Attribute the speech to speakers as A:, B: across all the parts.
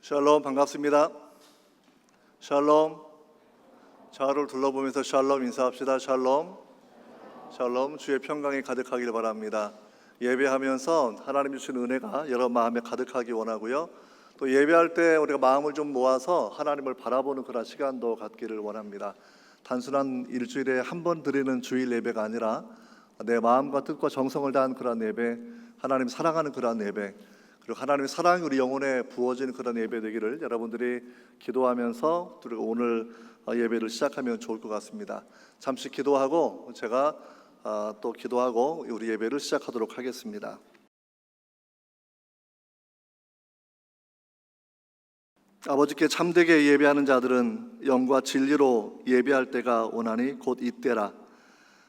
A: 샬롬, 반갑습니다. 샬롬. 좌우를 둘러보면서 샬롬 인사합시다. 샬롬. 샬롬. 주의 평강이 가득하길 바랍니다. 예배하면서 하나님 주신 은혜가 여러분 마음에 가득하기 원하고요, 또 예배할 때 우리가 마음을 좀 모아서 하나님을 바라보는 그런 시간도 갖기를 원합니다. 단순한 일주일에 한 번 드리는 주일 예배가 아니라 내 마음과 뜻과 정성을 다한 그런 예배, 하나님 사랑하는 그런 예배, 그리고 하나님의 사랑이 우리 영혼에 부어지는 그런 예배 되기를 여러분들이 기도하면서 그리고 오늘 예배를 시작하면 좋을 것 같습니다. 잠시 기도하고 제가 또 기도하고 우리 예배를 시작하도록 하겠습니다. 아버지께 참되게 예배하는 자들은 영과 진리로 예배할 때가 오나니 곧 이때라.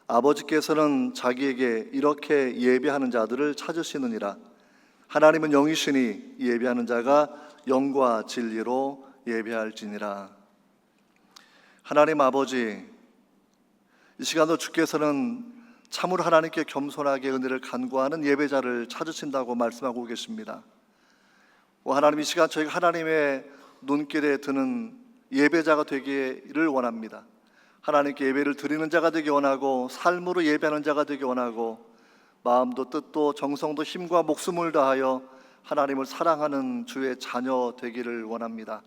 A: 아버지께서는 자기에게 이렇게 예배하는 자들을 찾으시느니라. 하나님은 영이시니 예배하는 자가 영과 진리로 예배할지니라. 하나님 아버지, 이 시간도 주께서는 참으로 하나님께 겸손하게 은혜를 간구하는 예배자를 찾으신다고 말씀하고 계십니다. 하나님, 이 시간 저희가 하나님의 눈길에 드는 예배자가 되기를 원합니다. 하나님께 예배를 드리는 자가 되기 원하고, 삶으로 예배하는 자가 되기 원하고, 마음도 뜻도 정성도 힘과 목숨을 다하여 하나님을 사랑하는 주의 자녀 되기를 원합니다.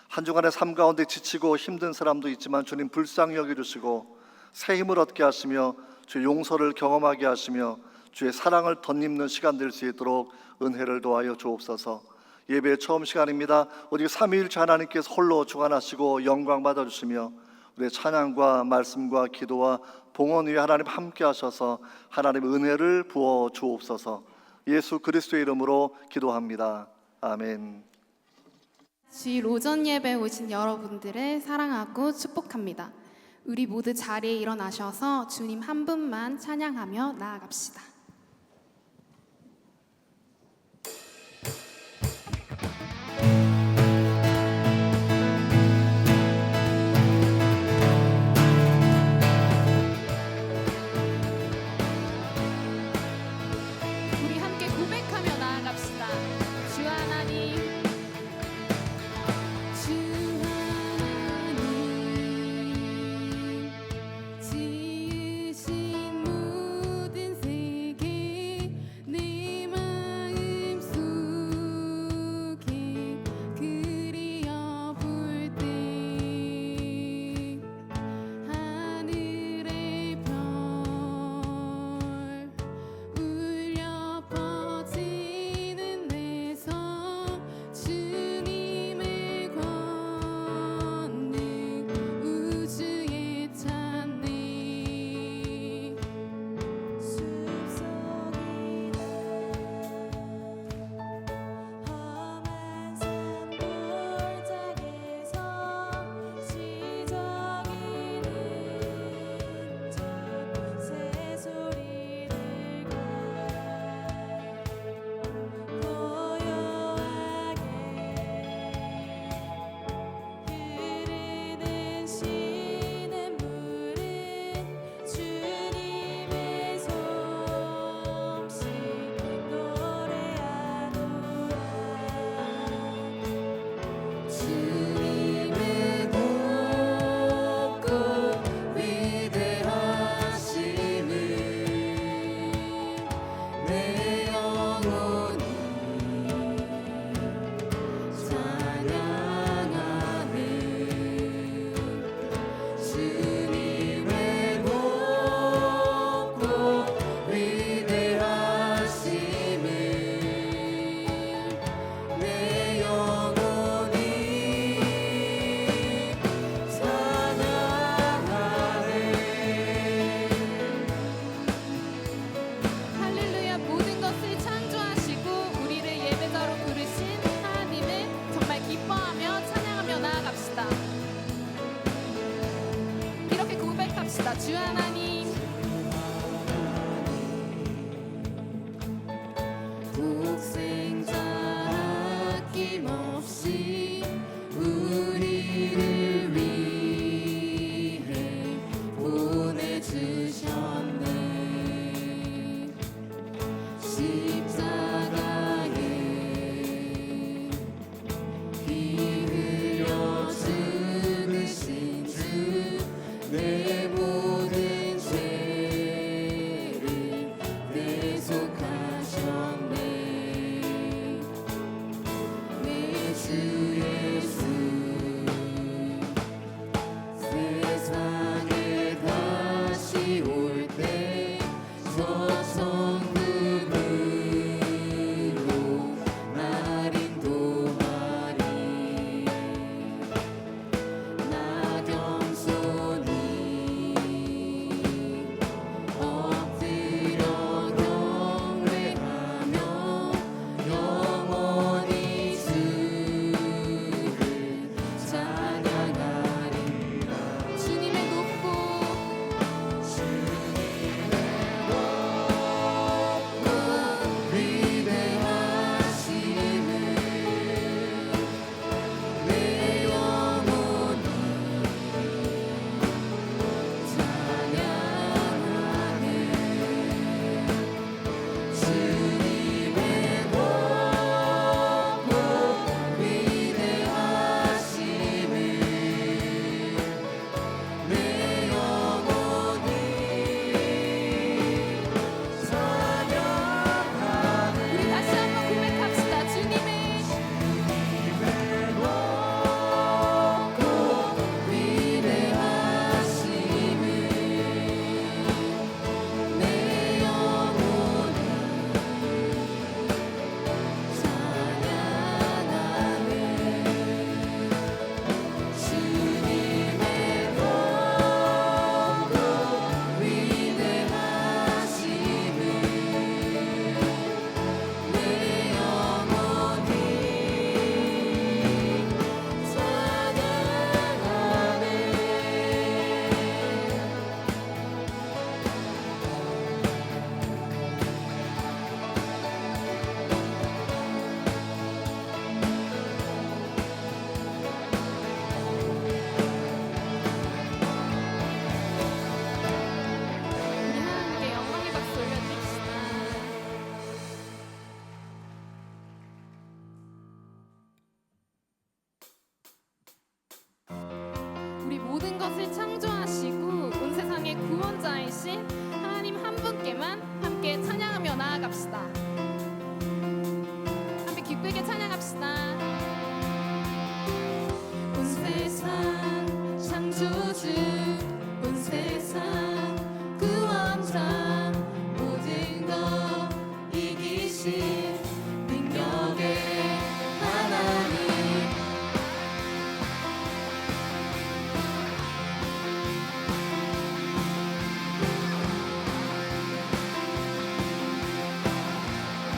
A: 한 주간의 삶 가운데 지치고 힘든 사람도 있지만 주님 불쌍히 여겨주시고 새 힘을 얻게 하시며 주의 용서를 경험하게 하시며 주의 사랑을 덧입는 시간 될 수 있도록 은혜를 도하여 주옵소서. 예배의 처음 시간입니다. 오직 삼위일체 하나님께서 홀로 주관하시고 영광 받아주시며 우리의 찬양과 말씀과 기도와 봉헌 위에 하나님 함께 하셔서 하나님의 은혜를 부어 주옵소서. 예수 그리스도의 이름으로 기도합니다. 아멘.
B: 주일 오전 예배에 오신 여러분들을 사랑하고 축복합니다. 우리 모두 자리에 일어나셔서 주님 한 분만 찬양하며 나아갑시다. 우리 함께 고백하며 나아갑시다. 주 하나님, 주 하나님, 지으신 모든 세계 내 마음속에 그리어볼 때 하늘의 별 울려 퍼지는 데서 주님의 권능 우주에 찬네. 숲속이나 험한 산골짜기에서 시적이는 저 새소리를 고요하게 흐르는 시냇물은 주님의 솜씨 노래하노라. 주님의 높고 위대하심을 내 영혼이 찬양하네. 주님의 높고 위대하심을 내 영혼이 찬양하네. 할렐루야. 모든 것을 창조하시고 우리를 예배자로 부르신 하나님을 정말 기뻐하며 찬양하며 나아갑시다. 이렇게 고백합시다. 주 하나님, 독생자 아낌없이 우리를 위해 보내주셨네. 십자가에 모든 것을 창조하시고 온 세상의 구원자이신 하나님 한 분께만 함께 찬양하며 나아갑시다. 함께 기쁘게 찬양합시다. 온 세상 창조주, 온 세상 구원자, 모든 것 이기신 능력의 하나님.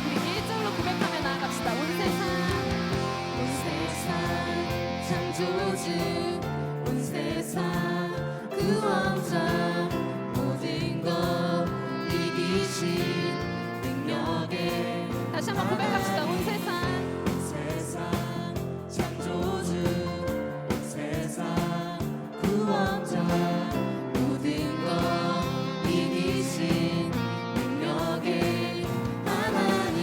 B: 우리 1절로 고백하며 나아갑시다. 온 세상 창조주, 온 세상 구원자, 모든 것 이기신 능력의. 다시 한번 고백합시다. 온 세상
C: 창조주, 온 세상 구원자,
B: 모든 것 이기신 능력의 하나님.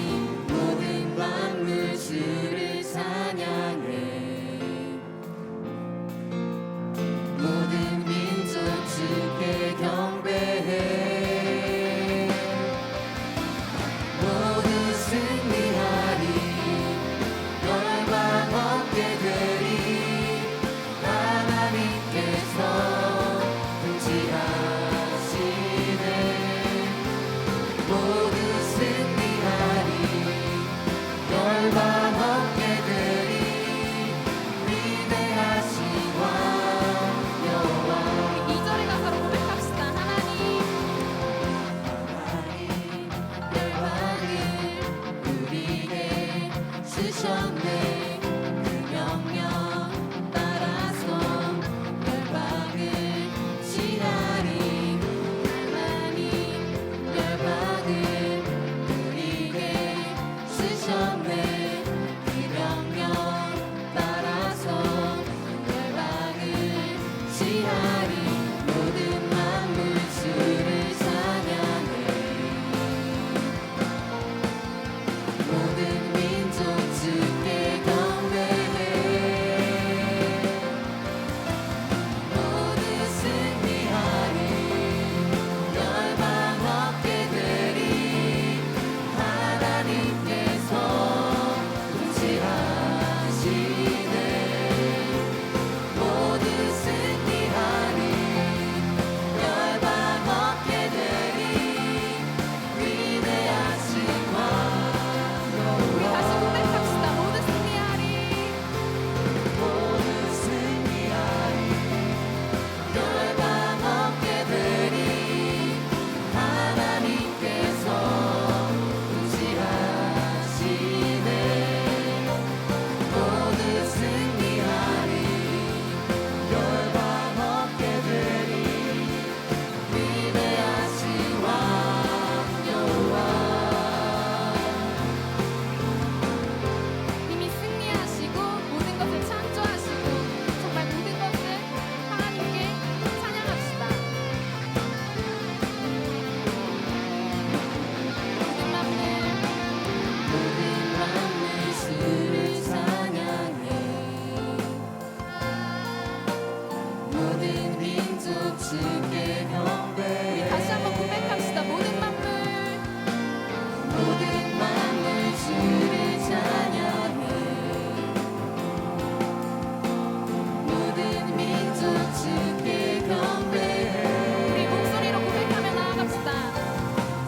B: 모든 만물 주를 찬양해. 모든 민족 주께 경배해. 모두 승리하리. 열방 어깨들이 하나님께서 통치하시네. 모두 승리하리. 열방 어깨들이 위대하신 왕 여호와. 2절의 가사로 고백합시다. 하나님 열방을 우리에게 주셨네. 그 명령 따라서 열방을 취하리. 하나님 열방을 우리에게 주셨네. 그 명령 따라서 열방을 취하리. 모든 만물 주를 찬양해. 모든 민족 주께 경배해. 모두 승리하리. 열방 어깨들이 하나님께서 통치하시네. 모두 승리하리. 열방 어깨들이 위대하신 왕. 우리 다시 고백합시다. 모두 승리하리.
C: 모두 승리하리.
B: 열방 어깨들이 하나님께서 통치하시네. 모두 승리하리.
C: 열방 어깨들이
B: 위대하신 왕 여호와. 이미 승리하시고 모든 것을 창조하시고 정말 모든 것을 하나님께 찬양합시다. 모든 만물 주를 찬양해. 모든 민족 주께 경배해. 다시 한번 고백합시다. 모든 만물 주를 찬양해. 모든 민족 주께 경배해. 우리 목소리로 고백하며 나아갑시다.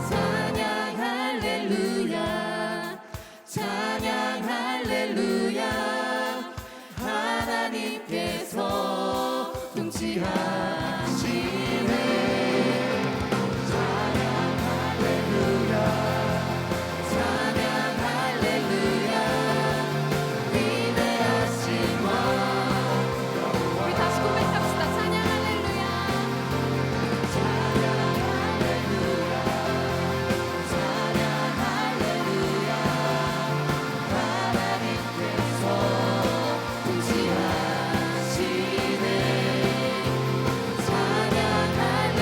B: 찬양 할렐루야. 찬양 할렐루야. 하나님께서 통치하시네. 찬양 할렐루야. 위대하신 왕. 우리 다시 고백합시다. 찬양 할렐루야. 찬양 할렐루야. 하나님께서 통치하시네. 찬양 할렐루야.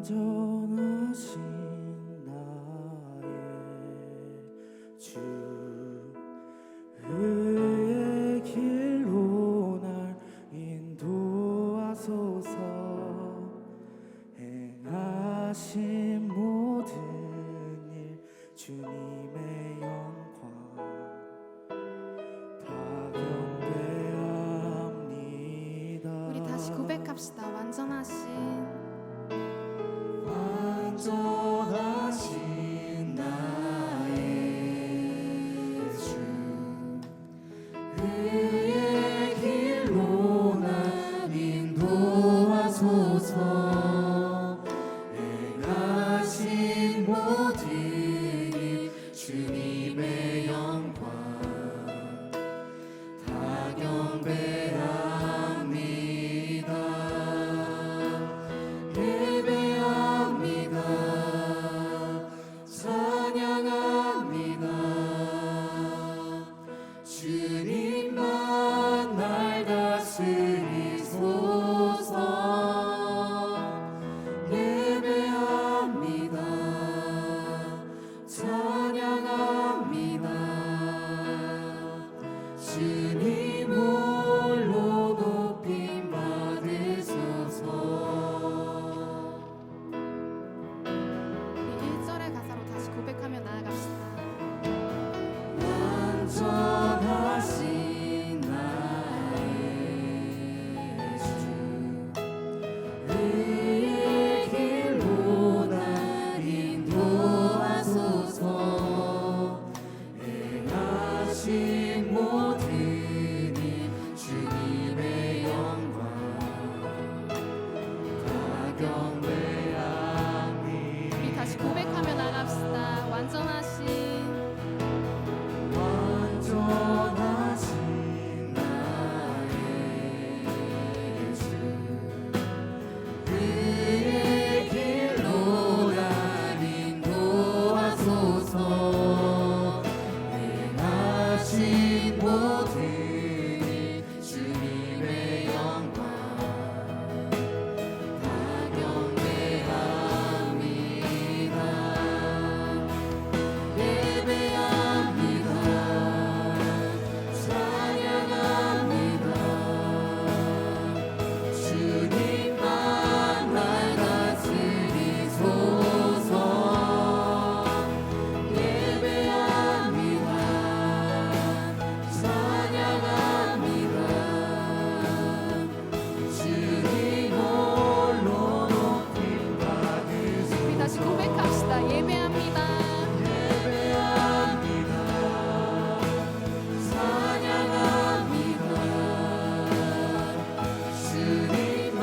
C: 완전하신 나의 주 의의 길로 날 인도하소서 행하신 모든 일 주님의 영광 다 경배합니다.
B: 우리 다시 고백합시다.
C: 완전하신 나의 주 그의 길로 날 인도하소서 행하신 모든 일 주님의 영광 다 경배합니다. 예배합니다. 찬양합니다. 주님만 날 다스리소서. 예배합니다. 찬양합니다. 주님 홀로 높임 받으소서.
B: 우리 1절의 가사로 다시 고백하며 나아갑시다.
C: 완전하신 나의 주 의의 길로 날 인도하소서 행하신 모든 일 주님의 영광 다 경배합니다.
B: 우리 다시 고백하며 나갑시다.
C: 완전하신 나의 주 그의 길로 날 인도하소서 행하신 모든 일 주님의 영광 다 경배합니다. 예배합니다. 찬양합니다. 주님만 날 다스리소서. 예배합니다. 찬양합니다. 주님 홀로 높임 받으소서.
B: 우리 다시 고백합시다. 예배합니다.
C: 예배합니다. 찬양합니다. 주님만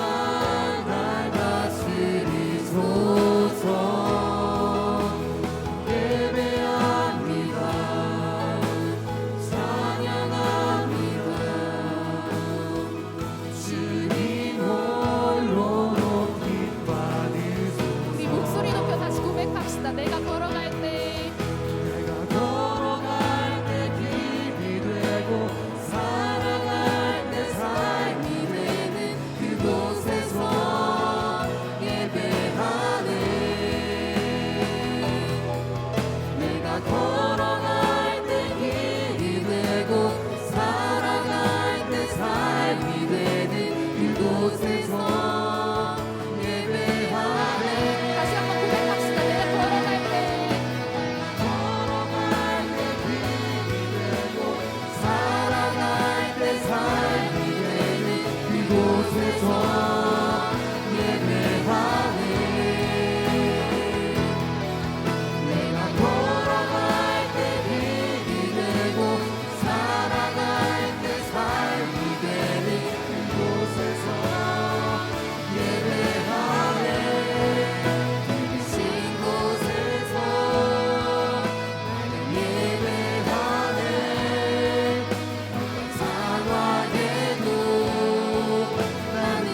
C: 날 다스리소서. 예배합니다. 찬양합니다. 주님 홀로 높임 받으소서.
B: 우리 목소리 높여 다시 고백합시다. 내가 걸어갈 때
C: 내가 걸어갈 때 길이 되고 살아갈 때 삶이 되는 그곳에서 예배하네. 내가 걸어갈 때 길이 되고 살아갈 때 삶이 되는 그곳에서 예배하네.
B: 다시 한번 고백합시다. 내가 걸어갈 때
C: 걸어갈 때 길이 되고 살아갈 때 삶이 되는 그곳에서 예배하네. 내가 걸어갈 때 길이 되고 살아갈 때 삶이 되는 그곳에서 예배하네. 신 곳에서 나는 예배하네. 어떤 상황에도 나는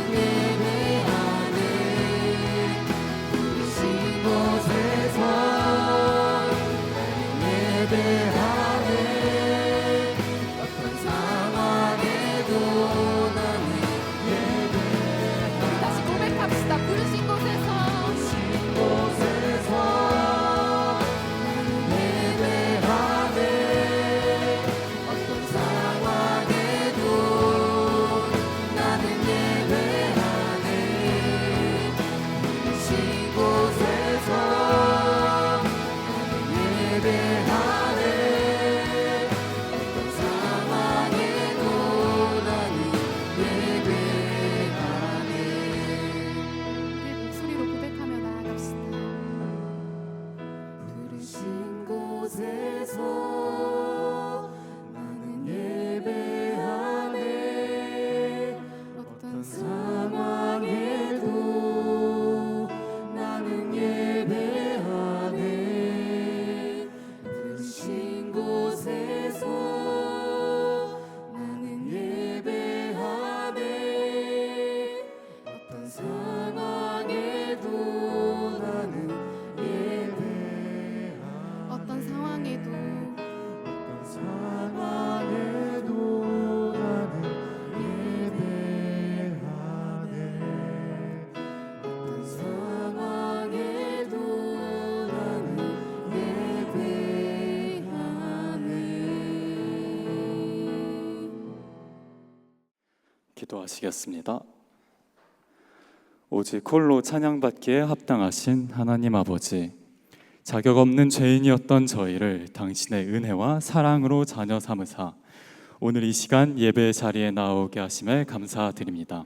D: 기도하시겠습니다. 오직 홀로 찬양받기에 합당하신 하나님 아버지, 자격 없는 죄인이었던 저희를 당신의 은혜와 사랑으로 자녀 삼으사 오늘 이 시간 예배의 자리에 나오게 하심에 감사드립니다.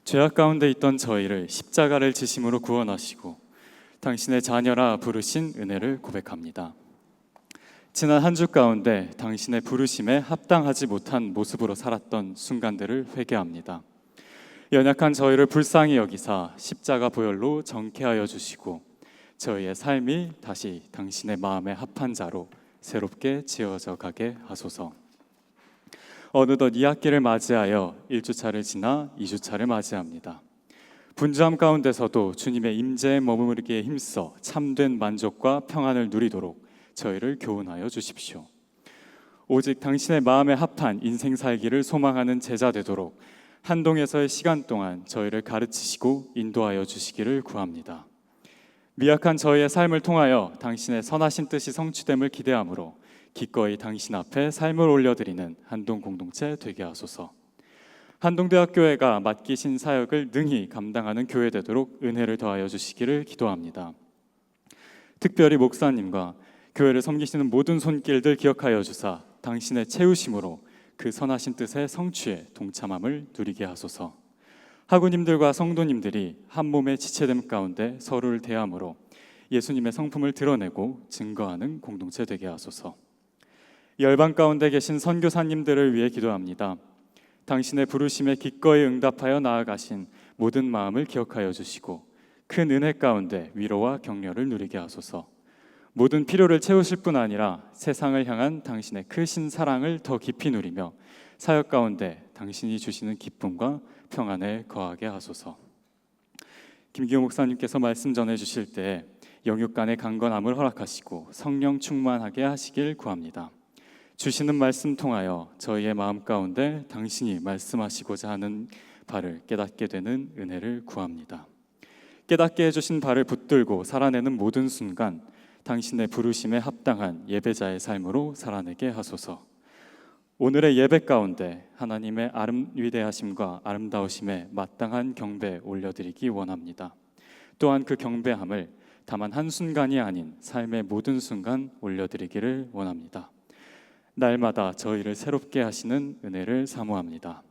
D: 죄악 가운데 있던 저희를 십자가를 지심으로 구원하시고 당신의 자녀라 부르신 은혜를 고백합니다. 지난 한 주 가운데 당신의 부르심에 합당하지 못한 모습으로 살았던 순간들을 회개합니다. 연약한 저희를 불쌍히 여기사 십자가 보혈로 정케하여 주시고 저희의 삶이 다시 당신의 마음에 합한 자로 새롭게 지어져 가게 하소서. 어느덧 2학기를 맞이하여 1주차를 지나 2주차를 맞이합니다. 분주함 가운데서도 주님의 임재에 머무르기에 힘써 참된 만족과 평안을 누리도록 저희를 교훈하여 주십시오. 오직 당신의 마음에 합한 인생 살기를 소망하는 제자 되도록 한동에서의 시간 동안 저희를 가르치시고 인도하여 주시기를 구합니다. 미약한 저희의 삶을 통하여 당신의 선하신 뜻이 성취됨을 기대하므로 기꺼이 당신 앞에 삶을 올려드리는 한동 공동체 되게 하소서. 한동대학교회가 맡기신 사역을 능히 감당하는 교회 되도록 은혜를 더하여 주시기를 기도합니다. 특별히 목사님과 교회를 섬기시는 모든 손길들 기억하여 주사 당신의 채우심으로 그 선하신 뜻의 성취에 동참함을 누리게 하소서. 학우님들과 성도님들이 한 몸의 지체됨 가운데 서로를 대함으로 예수님의 성품을 드러내고 증거하는 공동체 되게 하소서. 열방 가운데 계신 선교사님들을 위해 기도합니다. 당신의 부르심에 기꺼이 응답하여 나아가신 모든 마음을 기억하여 주시고 큰 은혜 가운데 위로와 격려를 누리게 하소서. 모든 필요를 채우실 뿐 아니라 세상을 향한 당신의 크신 사랑을 더 깊이 누리며 사역 가운데 당신이 주시는 기쁨과 평안에 거하게 하소서. 김기호 목사님께서 말씀 전해 주실 때 영육간의 강건함을 허락하시고 성령 충만하게 하시길 구합니다. 주시는 말씀 통하여 저희의 마음 가운데 당신이 말씀하시고자 하는 바를 깨닫게 되는 은혜를 구합니다. 깨닫게 해주신 바를 붙들고 살아내는 모든 순간 당신의 부르심에 합당한 예배자의 삶으로 살아내게 하소서. 오늘의 예배 가운데 하나님의 위대하심과 아름다우심에 마땅한 경배 올려드리기 원합니다. 또한 그 경배함을 다만 한순간이 아닌 삶의 모든 순간 올려드리기를 원합니다. 날마다 저희를 새롭게 하시는 은혜를 사모합니다.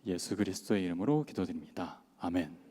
D: 예수 그리스도의 이름으로 기도드립니다. 아멘.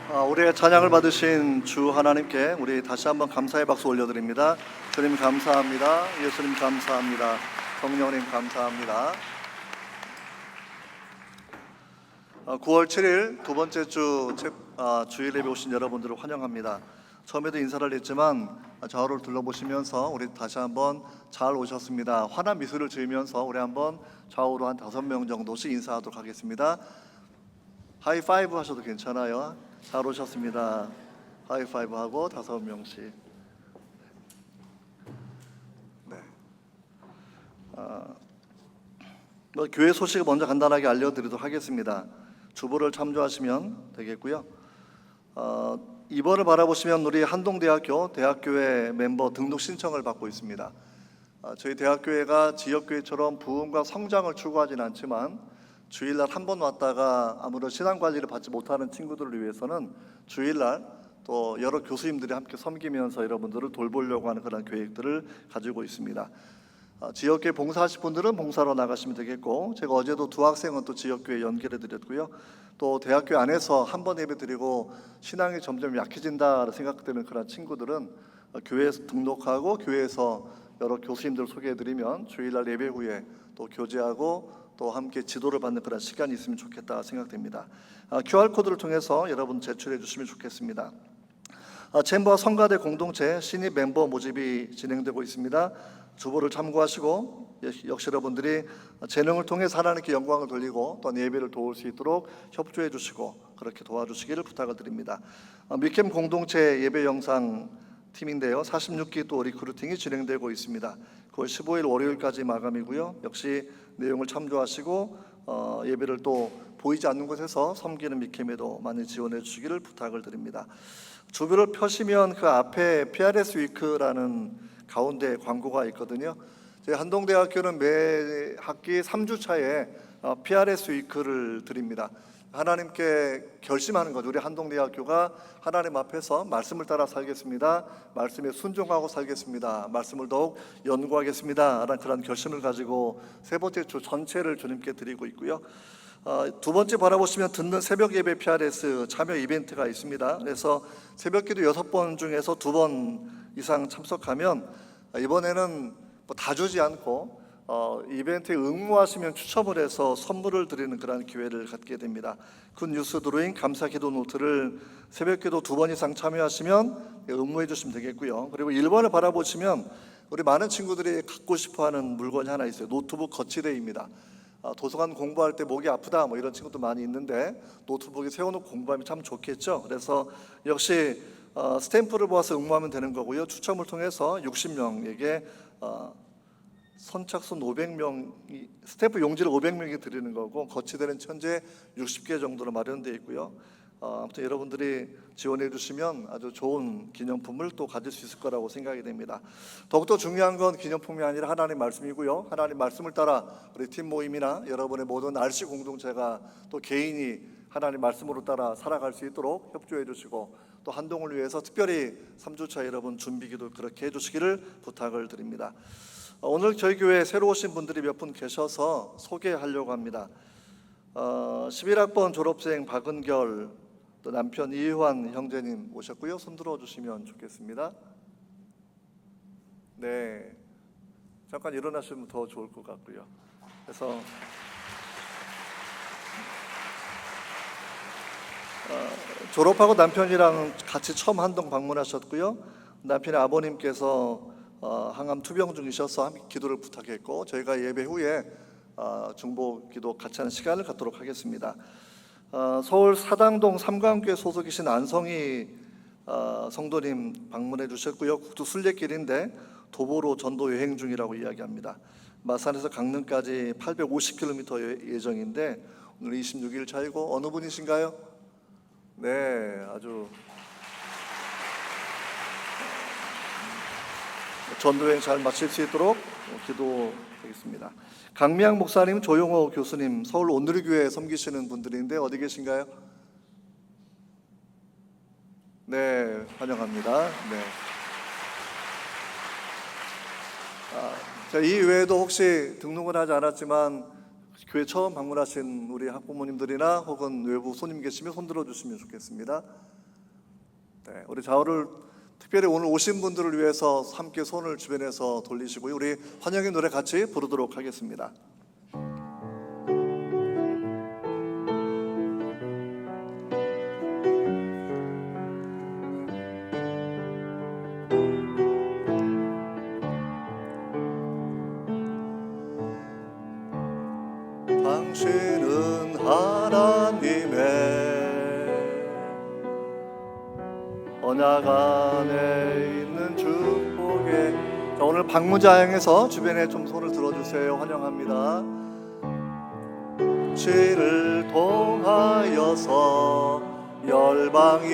A: 우리의 찬양을 받으신 주 하나님께 우리 다시 한번 감사의 박수 올려드립니다. 주님 감사합니다. 예수님 감사합니다. 성령님 감사합니다. 9월 7일 두 번째 주 주일 예배 오신 여러분들을 환영합니다. 처음에도 인사를 했지만 좌우를 둘러보시면서 우리 다시 한번 잘 오셨습니다. 환한 미소를 지으면서 우리 한번 좌우로 한 5명 정도씩 인사하도록 하겠습니다. 하이파이브 하셔도 괜찮아요. 잘 오셨습니다. 하이파이브 하고 5명씩. 네. 교회 소식을 먼저 간단하게 알려드리도록 하겠습니다. 주보를 참조하시면 되겠고요. 이번을 바라보시면 우리 한동대학교 대학교회 멤버 등록 신청을 받고 있습니다. 저희 대학교회가 지역교회처럼 부흥과 성장을 추구하지는 않지만 주일날 한 번 왔다가 아무런 신앙관리를 받지 못하는 친구들을 위해서는 주일날 또 여러 교수님들이 함께 섬기면서 여러분들을 돌보려고 하는 그런 계획들을 가지고 있습니다. 지역교회 봉사하실 분들은 봉사로 나가시면 되겠고, 제가 어제도 두 학생은 또 지역교회 연결해 드렸고요. 또 대학교 안에서 한 번 예배 드리고 신앙이 점점 약해진다 생각되는 그런 친구들은 교회에서 등록하고 교회에서 여러 교수님들 소개해 드리면 주일날 예배 후에 또 교제하고 또 함께 지도를 받는 그런 시간이 있으면 좋겠다 생각됩니다. QR코드를 통해서 여러분 제출해 주시면 좋겠습니다. 챔버와 성가대 공동체 신입 멤버 모집이 진행되고 있습니다. 주보를 참고하시고 역시 여러분들이 재능을 통해서 하나님께 영광을 돌리고 또 예배를 도울 수 있도록 협조해 주시고 그렇게 도와주시기를 부탁을 드립니다. 미캠 공동체 예배 영상 팀인데요, 46기 또 리크루팅이 진행되고 있습니다. 9월 15일 월요일까지 마감이고요. 역시 내용을 참조하시고 예배를 또 보이지 않는 곳에서 섬기는 미캠에도 많이 지원해 주시기를 부탁을 드립니다. 주보를 펴시면 그 앞에 PRS 위크라는 가운데 광고가 있거든요. 저희 한동대학교는 매 학기 3주 차에 PRS 위크를 드립니다. 하나님께 결심하는 거죠. 우리 한동대학교가 하나님 앞에서 말씀을 따라 살겠습니다. 말씀에 순종하고 살겠습니다. 말씀을 더욱 연구하겠습니다. 라는 그런 결심을 가지고 세 번째 주 전체를 주님께 드리고 있고요. 두 번째 바라보시면 듣는 새벽 예배 PRS 참여 이벤트가 있습니다. 그래서 새벽기도 6번 중에서 2번 이상 참석하면 이번에는 다 주지 않고 이벤트에 응모하시면 추첨을 해서 선물을 드리는 그런 기회를 갖게 됩니다. 굿뉴스 드로잉 감사기도 노트를 새벽기도 2번 이상 참여하시면 응모해 주시면 되겠고요. 그리고 1번을 바라보시면 우리 많은 친구들이 갖고 싶어하는 물건이 하나 있어요. 노트북 거치대입니다. 도서관 공부할 때 목이 아프다 뭐 이런 친구도 많이 있는데 노트북에 세워놓고 공부하면 참 좋겠죠. 그래서 역시 스탬프를 모아서 응모하면 되는 거고요. 추첨을 통해서 60명에게 선착순 500명이 스탬프 용지를 500명이 드리는 거고 거치대는 현재 60개 정도로 마련되어 있고요. 아무튼 여러분들이 지원해 주시면 아주 좋은 기념품을 또 가질 수 있을 거라고 생각이 됩니다. 더욱더 중요한 건 기념품이 아니라 하나님 말씀이고요. 하나님 말씀을 따라 우리 팀 모임이나 여러분의 모든 RC 공동체가 또 개인이 하나님 말씀으로 따라 살아갈 수 있도록 협조해 주시고 또 한동을 위해서 특별히 3주차 여러분 준비기도 그렇게 해주시기를 부탁을 드립니다. 오늘 저희 교회에 새로 오신 분들이 몇 분 계셔서 소개하려고 합니다. 11학번 졸업생 박은결, 또 남편 이효환 형제님 오셨고요. 손 들어주시면 좋겠습니다. 네, 잠깐 일어나시면 더 좋을 것 같고요. 그래서 졸업하고 남편이랑 같이 처음 한동 방문하셨고요. 남편의 아버님께서 항암 투병 중이셔서 함께 기도를 부탁했고 저희가 예배 후에 중보 기도 같이 하는 시간을 갖도록 하겠습니다. 서울 사당동 삼강교회 소속이신 안성희 성도님 방문해 주셨고요. 국도 순례길인데 도보로 전도 여행 중이라고 이야기합니다. 마산에서 강릉까지 850km 예정인데 오늘 26일 차이고 어느 분이신가요? 네, 아주 전도여행 잘 마칠 수 있도록 기도하겠습니다. 강미양 목사님, 조용호 교수님, 서울 온누리교회 섬기시는 분들인데 어디 계신가요? 네, 환영합니다. 네. 이 외에도 혹시 등록을 하지 않았지만 교회 처음 방문하신 우리 학부모님들이나 혹은 외부 손님 계시면 손 들어주시면 좋겠습니다. 네, 우리 좌우를 특별히 오늘 오신 분들을 위해서 함께 손을 주변에서 돌리시고요. 우리 환영의 노래 같이 부르도록 하겠습니다. 당신은 하나님의 언약 안에 있는 축복에. 자, 오늘 방문자 향해서 주변에 좀 손을 들어주세요. 환영합니다. 지를 통하여서 열방이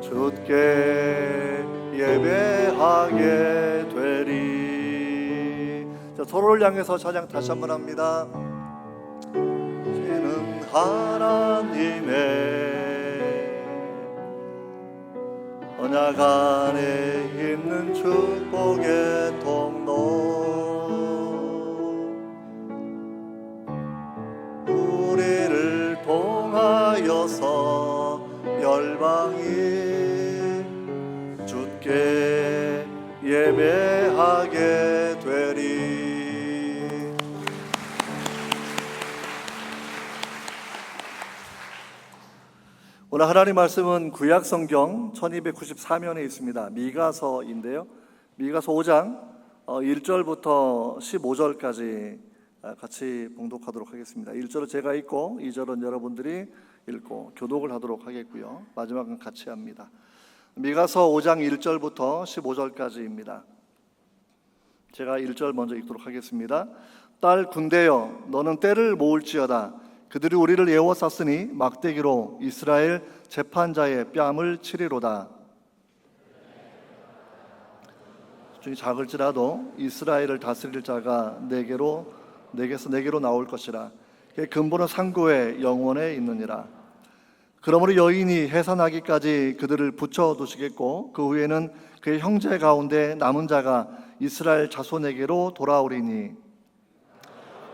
A: 주께 예배하게 되리. 자, 서로를 향해서 찬양 다시 한번 합니다. 주는 하나님의 언약 안에 있는 축복의 통로, 우리를 통하여서 열방이 주께 예배하게 되리. 오늘 하나님 말씀은 구약 성경 1294면에 있습니다. 미가서인데요. 미가서 5장 1절부터 15절까지 같이 봉독하도록 하겠습니다. 1절은 제가 읽고 2절은 여러분들이 읽고 교독을 하도록 하겠고요. 마지막은 같이 합니다. 미가서 5장 1절부터 15절까지입니다. 제가 1절 먼저 읽도록 하겠습니다. 딸 군대여, 너는 때를 모을지어다. 그들이 우리를 에워쌌으니 막대기로 이스라엘 재판자의 뺨을 치리로다. 중이 작을지라도 이스라엘을 다스릴 자가 내게서 내게로 나올 것이라. 그의 근본은 상고의 영원에 있느니라. 그러므로 여인이 해산하기까지 그들을 붙여두시겠고 그 후에는 그의 형제 가운데 남은 자가 이스라엘 자손에게로 돌아오리니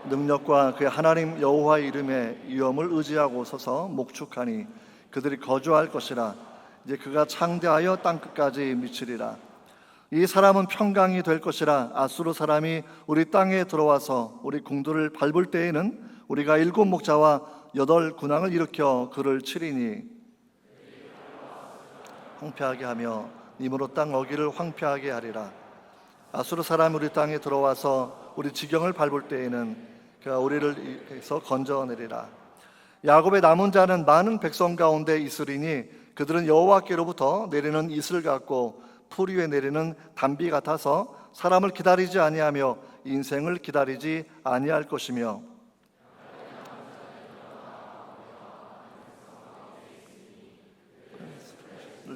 A: 능력과 그의 하나님 여호와의 이름의 위엄을 의지하고 서서 목축하니 그들이 거주할 것이라. 이제 그가 창대하여 땅끝까지 미치리라. 이 사람은 평강이 될 것이라. 아수르 사람이 우리 땅에 들어와서 우리 궁들을 밟을 때에는 우리가 7 목자와 8 군왕을 일으켜 그를 치리니 황폐하게 하며 님으로 땅 어기를 황폐하게 하리라. 아수르 사람이 우리 땅에 들어와서 우리 지경을 밟을 때에는 그가 우리를 해서 건져내리라. 야곱의 남은 자는 많은 백성 가운데 있으리니 그들은 여호와께로부터 내리는 이슬 같고 풀 위에 내리는 단비 같아서 사람을 기다리지 아니하며 인생을 기다리지 아니할 것이며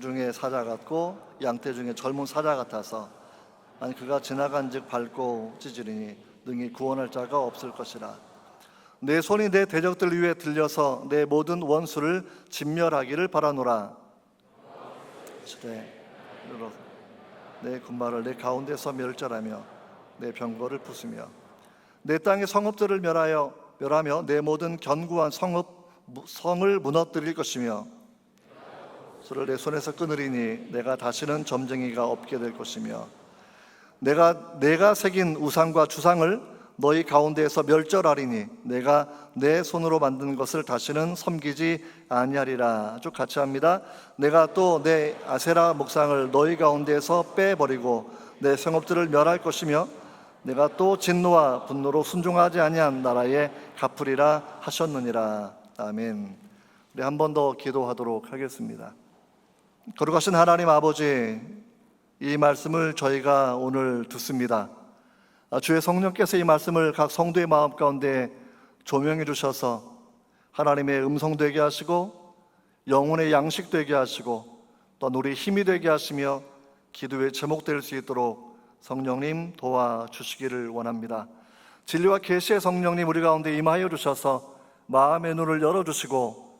A: 중에 사자 같고 양떼 중에 젊은 사자 같아서 아니 그가 지나간즉 밟고 찢으리니 능히 구원할 자가 없을 것이라. 내 손이 내 대적들 위에 들려서 내 모든 원수를 진멸하기를 바라노라. 내 군마를 내 가운데서 멸절하며 내 병거를 부수며 내 땅의 성읍들을 멸하며 내 모든 견고한 성을 무너뜨릴 것이며 소를 내 손에서 끊으리니 내가 다시는 점쟁이가 없게 될 것이며 내가 새긴 우상과 주상을 너희 가운데에서 멸절하리니 내가 내 손으로 만든 것을 다시는 섬기지 아니하리라. 쭉 같이 합니다. 내가 또 내 아세라 목상을 너희 가운데에서 빼버리고 내 성읍들을 멸할 것이며 내가 또 진노와 분노로 순종하지 아니한 나라에 갚으리라 하셨느니라. 아멘. 우리 한 번 더 기도하도록 하겠습니다. 거룩하신 하나님 아버지, 이 말씀을 저희가 오늘 듣습니다. 주의 성령께서 이 말씀을 각 성도의 마음 가운데 조명해 주셔서 하나님의 음성 되게 하시고 영혼의 양식 되게 하시고 또한 우리의 힘이 되게 하시며 기도의 제목될 수 있도록 성령님 도와주시기를 원합니다. 진리와 계시의 성령님 우리 가운데 임하여 주셔서 마음의 눈을 열어주시고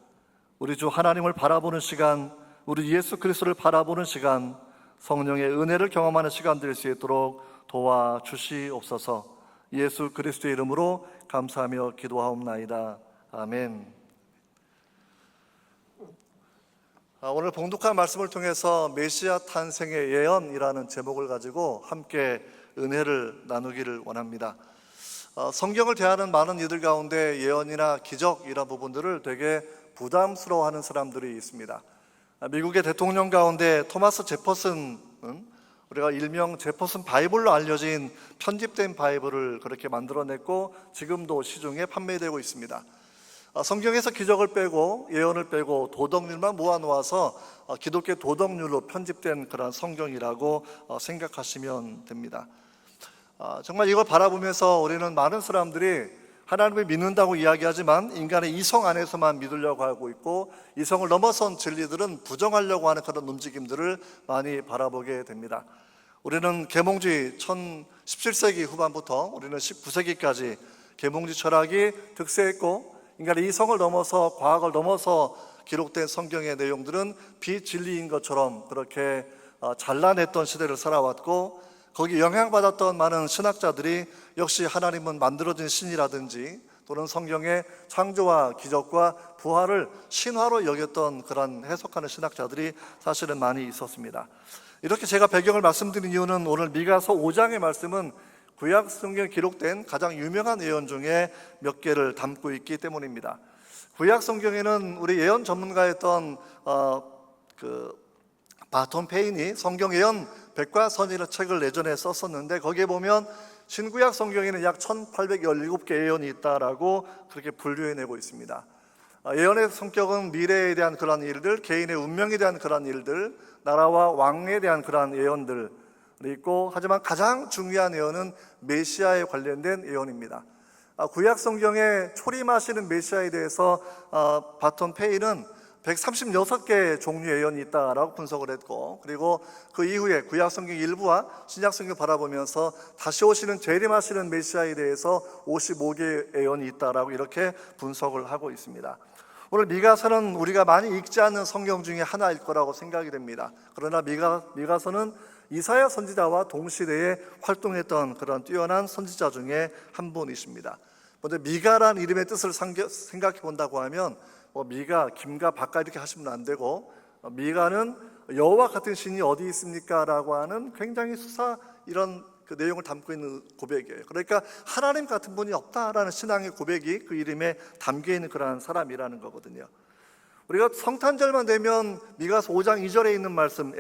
A: 우리 주 하나님을 바라보는 시간, 우리 예수 그리스도를 바라보는 시간, 성령의 은혜를 경험하는 시간 될 수 있도록 도와주시옵소서. 예수 그리스도의 이름으로 감사하며 기도하옵나이다. 아멘. 오늘 봉독한 말씀을 통해서 메시아 탄생의 예언이라는 제목을 가지고 함께 은혜를 나누기를 원합니다. 성경을 대하는 많은 이들 가운데 예언이나 기적 이런 부분들을 되게 부담스러워하는 사람들이 있습니다. 미국의 대통령 가운데 토마스 제퍼슨은 우리가 일명 제퍼슨 바이블로 알려진 편집된 바이블을 그렇게 만들어냈고 지금도 시중에 판매되고 있습니다. 성경에서 기적을 빼고 예언을 빼고 도덕률만 모아놓아서 기독교 도덕률로 편집된 그런 성경이라고 생각하시면 됩니다. 정말 이걸 바라보면서 우리는 많은 사람들이 하나님을 믿는다고 이야기하지만 인간의 이성 안에서만 믿으려고 하고 있고 이성을 넘어선 진리들은 부정하려고 하는 그런 움직임들을 많이 바라보게 됩니다. 우리는 계몽주의 17세기 후반부터 우리는 19세기까지 계몽주의 철학이 득세했고 인간의 이성을 넘어서 과학을 넘어서 기록된 성경의 내용들은 비진리인 것처럼 그렇게 잘라냈던 시대를 살아왔고 거기에 영향받았던 많은 신학자들이 역시 하나님은 만들어진 신이라든지 또는 성경의 창조와 기적과 부활을 신화로 여겼던 그런 해석하는 신학자들이 사실은 많이 있었습니다. 이렇게 제가 배경을 말씀드린 이유는 오늘 미가서 5장의 말씀은 구약 성경에 기록된 가장 유명한 예언 중에 몇 개를 담고 있기 때문입니다. 구약 성경에는 우리 예언 전문가였던 바톤 페인이 성경 예언 백과선이라는 책을 예전에 썼었는데 거기에 보면 신구약 성경에는 약 1817개 예언이 있다라고 그렇게 분류해내고 있습니다. 예언의 성격은 미래에 대한 그런 일들, 개인의 운명에 대한 그런 일들, 나라와 왕에 대한 그런 예언들 있고 하지만 가장 중요한 예언은 메시아에 관련된 예언입니다. 구약 성경에 초림하시는 메시아에 대해서 바톤 페인은 136개의 종류의 예언이 있다라고 분석을 했고 그리고 그 이후에 구약 성경 일부와 신약 성경을 바라보면서 다시 오시는 재림하시는 메시아에 대해서 55개의 예언이 있다라고 이렇게 분석을 하고 있습니다. 오늘 미가서는 우리가 많이 읽지 않는 성경 중에 하나일 거라고 생각이 됩니다. 그러나 미가서는 이사야 선지자와 동시대에 활동했던 그런 뛰어난 선지자 중에 한 분이십니다. 먼저 미가라는 이름의 뜻을 생각해 본다고 하면 미가, 김가, 박가 이렇게 하시면 안 되고 미가는 여호와 같은 신이 어디 있습니까? 라고 하는 굉장히 이런 그 내용을 담고 있는 고백이에요. 그러니까 하나님 같은 분이 없다라는 신앙의 고백이 그 이름에 담겨 있는 그런 사람이라는 거거든요. 우리가 성탄절만 되면 미가서 5장 2절에 있는 말씀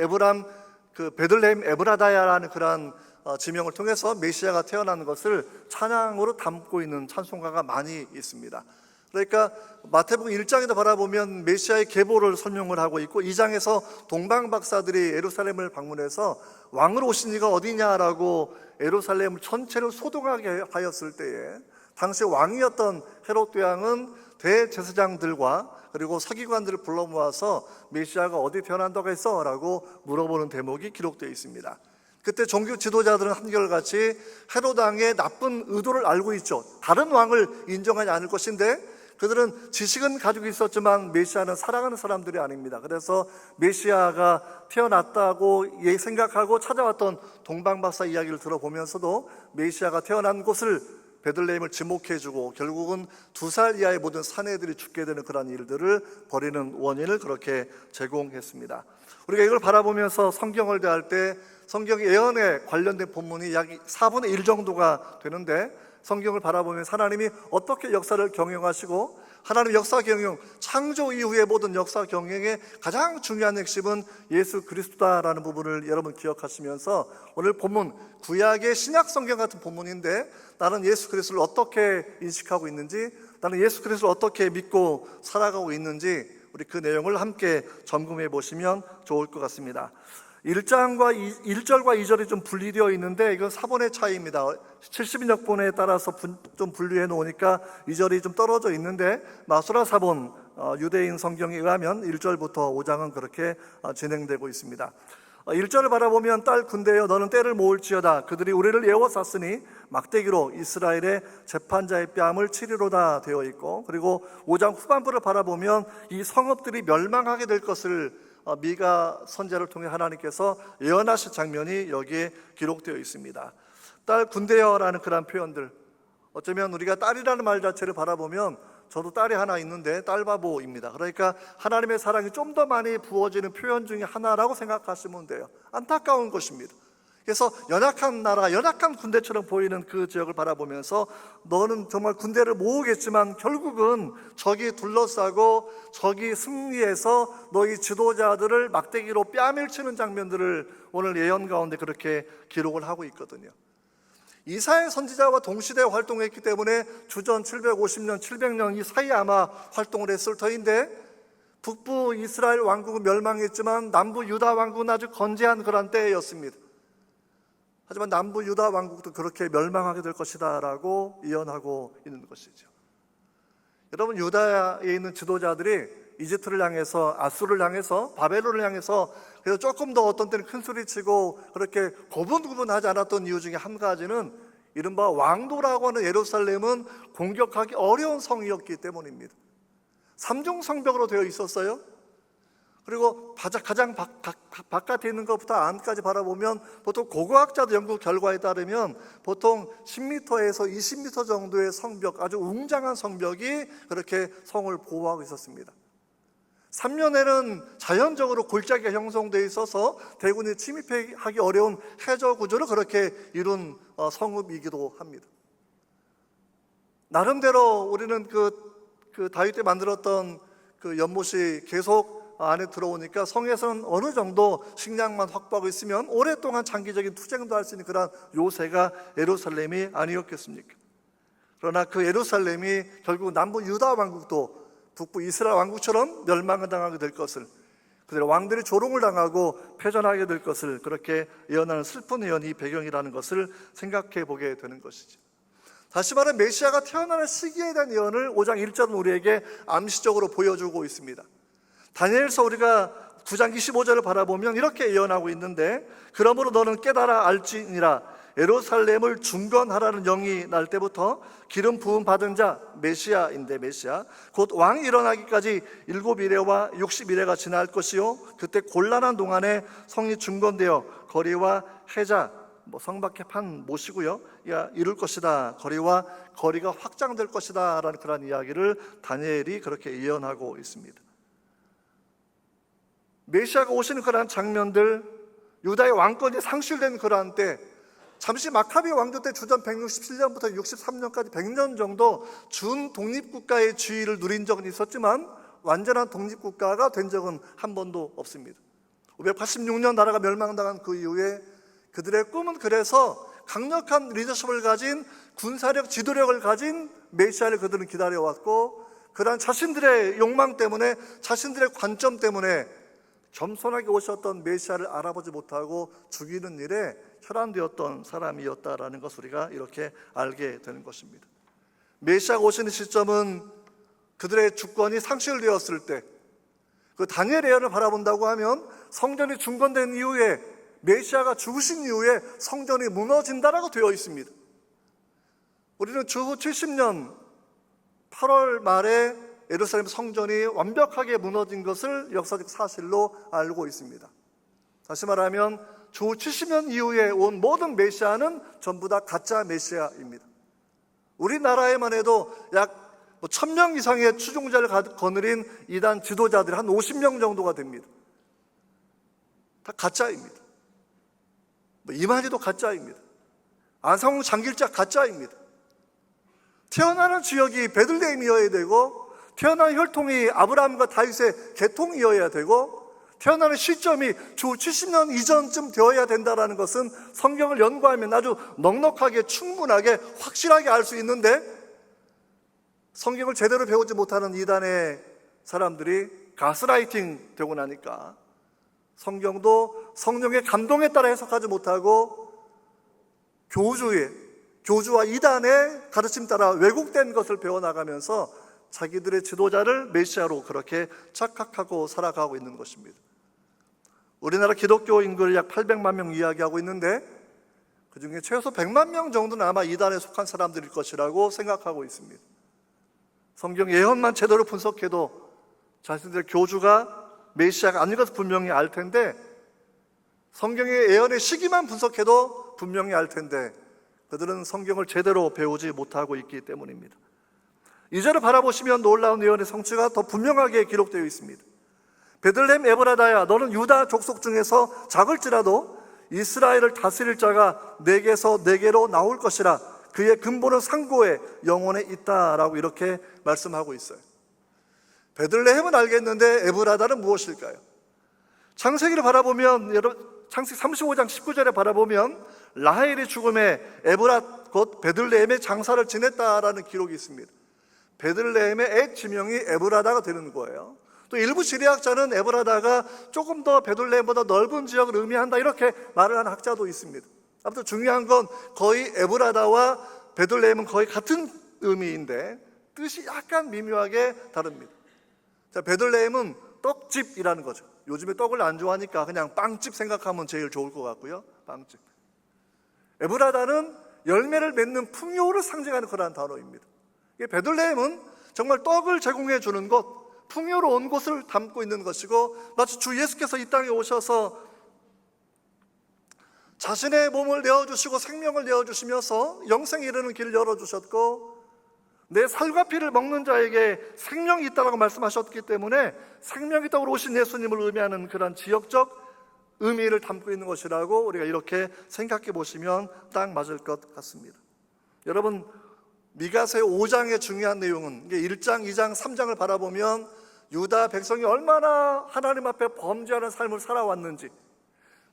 A: 베들레헴 에브라다야라는 그런 지명을 통해서 메시아가 태어나는 것을 찬양으로 담고 있는 찬송가가 많이 있습니다. 그러니까 마태복음 1장에도 바라보면 메시아의 계보를 설명을 하고 있고 2장에서 동방박사들이 예루살렘을 방문해서 왕으로 오신 이가 어디냐라고 예루살렘을 전체를 소동하게 하였을 때에 당시 왕이었던 헤롯 대왕은 대제사장들과 그리고 서기관들을 불러 모아서 메시아가 어디 태어난다고 했어? 라고 물어보는 대목이 기록되어 있습니다. 그때 종교 지도자들은 한결같이 헤롯 왕의 나쁜 의도를 알고 있죠. 다른 왕을 인정하지 않을 것인데 그들은 지식은 가지고 있었지만 메시아는 사랑하는 사람들이 아닙니다. 그래서 메시아가 태어났다고 생각하고 찾아왔던 동방박사 이야기를 들어보면서도 메시아가 태어난 곳을 베들레헴을 지목해주고 결국은 2살 이하의 모든 사내들이 죽게 되는 그런 일들을 벌이는 원인을 그렇게 제공했습니다. 우리가 이걸 바라보면서 성경을 대할 때 성경 예언에 관련된 본문이 약 4분의 1 정도가 되는데 성경을 바라보면 하나님이 어떻게 역사를 경영하시고 하나님 역사 경영, 창조 이후의 모든 역사 경영의 가장 중요한 핵심은 예수 그리스도다라는 부분을 여러분 기억하시면서 오늘 본문 구약의 신약 성경 같은 본문인데 나는 예수 그리스도를 어떻게 인식하고 있는지 나는 예수 그리스도를 어떻게 믿고 살아가고 있는지 우리 그 내용을 함께 점검해 보시면 좋을 것 같습니다. 1절과 2절이 좀 분리되어 있는데 이건 사본의 차이입니다. 70인역본에 따라서 좀 분류해 놓으니까 2절이 좀 떨어져 있는데 마수라 사본 유대인 성경에 의하면 1절부터 5장은 그렇게 진행되고 있습니다. 1절을 바라보면 딸 군대여 너는 때를 모을지어다 그들이 우리를 예워쌌으니 막대기로 이스라엘의 재판자의 뺨을 치리로다 되어 있고 그리고 5장 후반부를 바라보면 이 성읍들이 멸망하게 될 것을 미가 선지자를 통해 하나님께서 예언하신 장면이 여기에 기록되어 있습니다. 딸 군대여라는 그런 표현들 어쩌면 우리가 딸이라는 말 자체를 바라보면 저도 딸이 하나 있는데 딸바보입니다. 그러니까 하나님의 사랑이 좀 더 많이 부어지는 표현 중에 하나라고 생각하시면 돼요. 안타까운 것입니다. 그래서 연약한 나라, 연약한 군대처럼 보이는 그 지역을 바라보면서 너는 정말 군대를 모으겠지만 결국은 적이 둘러싸고 적이 승리해서 너희 지도자들을 막대기로 뺨일치는 장면들을 오늘 예언 가운데 그렇게 기록을 하고 있거든요. 이사야 선지자와 동시대에 활동했기 때문에 주전 750년, 700년 이 사이에 아마 활동을 했을 터인데, 북부 이스라엘 왕국은 멸망했지만 남부 유다 왕국은 아주 건재한 그런 때였습니다. 하지만 남부 유다 왕국도 그렇게 멸망하게 될 것이다 라고 예언하고 있는 것이죠. 여러분, 유다에 있는 지도자들이 이집트를 향해서, 아수르를 향해서, 바벨론을 향해서 그래서 조금 더 어떤 때는 큰 소리치고 그렇게 고분고분하지 않았던 이유 중에 한 가지는 이른바 왕도라고 하는 예루살렘은 공격하기 어려운 성이었기 때문입니다. 삼중성벽으로 되어 있었어요. 그리고 가장 바깥에 있는 것부터 안까지 바라보면 보통 고고학자들 연구 결과에 따르면 보통 10m에서 20m 정도의 성벽, 아주 웅장한 성벽이 그렇게 성을 보호하고 있었습니다. 3년에는 자연적으로 골짜기가 형성되어 있어서 대군이 침입하기 어려운 해저 구조를 그렇게 이룬 성읍이기도 합니다. 나름대로 우리는 그 다윗 때 만들었던 그 연못이 계속 안에 들어오니까 성에서는 어느 정도 식량만 확보하고 있으면 오랫동안 장기적인 투쟁도 할 수 있는 그런 요새가 예루살렘이 아니었겠습니까? 그러나 그 예루살렘이 결국 남부 유다 왕국도 북부 이스라엘 왕국처럼 멸망을 당하게 될 것을, 그들의 왕들이 조롱을 당하고 패전하게 될 것을 그렇게 예언하는 슬픈 예언이 배경이라는 것을 생각해 보게 되는 것이죠. 다시 말해 메시아가 태어나는 시기에 대한 예언을 5장 1절은 우리에게 암시적으로 보여주고 있습니다. 다니엘서 우리가 9장 25절을 바라보면 이렇게 예언하고 있는데, 그러므로 너는 깨달아 알지니라. 예루살렘을 중건하라는 영이 날 때부터 기름 부음 받은 자, 메시아인데 메시아 곧 왕이 일어나기까지 7이레와 60이레가 지날 것이요, 그때 곤란한 동안에 성이 중건되어 거리와 해자, 성 밖에 판 못이고요, 이룰 것이다. 거리가 확장될 것이다 라는 그런 이야기를 다니엘이 그렇게 예언하고 있습니다. 메시아가 오시는 그러한 장면들, 유다의 왕권이 상실된 그러한 때, 잠시 마카비 왕조 때 주전 167년부터 63년까지 100년 정도 준 독립국가의 지위를 누린 적은 있었지만 완전한 독립국가가 된 적은 한 번도 없습니다. 586년 나라가 멸망당한 그 이후에 그들의 꿈은 그래서 강력한 리더십을 가진, 군사력, 지도력을 가진 메시아를 그들은 기다려왔고, 그러한 자신들의 욕망 때문에, 자신들의 관점 때문에 겸손하게 오셨던 메시아를 알아보지 못하고 죽이는 일에 혈안되었던 사람이었다라는 것을 우리가 이렇게 알게 되는 것입니다. 메시아가 오시는 시점은 그들의 주권이 상실되었을 때, 그 다니엘 예언을 바라본다고 하면 성전이 중건된 이후에, 메시아가 죽으신 이후에 성전이 무너진다라고 되어 있습니다. 우리는 주후 70년 8월 말에 예루살렘 성전이 완벽하게 무너진 것을 역사적 사실로 알고 있습니다. 다시 말하면 주후 70년 이후에 온 모든 메시아는 전부 다 가짜 메시아입니다. 우리나라에만 해도 약 1000명 이상의 추종자를 거느린 이단 지도자들이 한 50명 정도가 됩니다. 다 가짜입니다. 이만희도 가짜입니다. 안상홍 장길자 가짜입니다. 태어나는 지역이 베들레헴이어야 되고, 태어난 혈통이 아브라함과 다윗의 계통이어야 되고, 태어나는 시점이 주 70년 이전쯤 되어야 된다는 것은 성경을 연구하면 아주 넉넉하게, 충분하게, 확실하게 알 수 있는데, 성경을 제대로 배우지 못하는 이단의 사람들이 가스라이팅 되고 나니까 성경도 성령의 감동에 따라 해석하지 못하고 교주와 이단의 가르침 따라 왜곡된 것을 배워나가면서 자기들의 지도자를 메시아로 그렇게 착각하고 살아가고 있는 것입니다. 우리나라 기독교 인구를 약 800만 명 이야기하고 있는데 그 중에 최소 100만 명 정도는 아마 이단에 속한 사람들일 것이라고 생각하고 있습니다. 성경 예언만 제대로 분석해도 자신들의 교주가 메시아가 아닌 것을 분명히 알 텐데, 성경의 예언의 시기만 분석해도 분명히 알 텐데 그들은 성경을 제대로 배우지 못하고 있기 때문입니다. 2절을 바라보시면 놀라운 예언의 성취가 더 분명하게 기록되어 있습니다. 베들레헴 에브라다야, 너는 유다 족속 중에서 작을지라도 이스라엘을 다스릴 자가 내게서 내게로 나올 것이라. 그의 근본은 상고에 영원에 있다라고 이렇게 말씀하고 있어요. 베들레헴은 알겠는데 에브라다는 무엇일까요? 창세기를 바라보면, 창세기 35장 19절에 바라보면 라헬의 죽음에 에브랏 곧 베들레헴의 장사를 지냈다라는 기록이 있습니다. 베들레헴의 애 지명이 에브라다가 되는 거예요. 또 일부 지리학자는 에브라다가 조금 더 베들레헴보다 넓은 지역을 의미한다 이렇게 말을 하는 학자도 있습니다. 아무튼 중요한 건 거의 에브라다와 베들레헴은 거의 같은 의미인데 뜻이 약간 미묘하게 다릅니다. 자, 베들레헴은 떡집이라는 거죠. 요즘에 떡을 안 좋아하니까 그냥 빵집 생각하면 제일 좋을 것 같고요. 빵집. 에브라다는 열매를 맺는 풍요를 상징하는 그러한 단어입니다. 베들레헴은 정말 떡을 제공해 주는 곳, 풍요로운 곳을 담고 있는 것이고, 마치 주 예수께서 이 땅에 오셔서 자신의 몸을 내어주시고 생명을 내어주시면서 영생에 이르는 길을 열어주셨고, 내 살과 피를 먹는 자에게 생명이 있다고 말씀하셨기 때문에 생명이 떡으로 오신 예수님을 의미하는 그런 지역적 의미를 담고 있는 것이라고 우리가 이렇게 생각해 보시면 딱 맞을 것 같습니다. 여러분, 미가서의 5장의 중요한 내용은 1장, 2장, 3장을 바라보면 유다 백성이 얼마나 하나님 앞에 범죄하는 삶을 살아왔는지,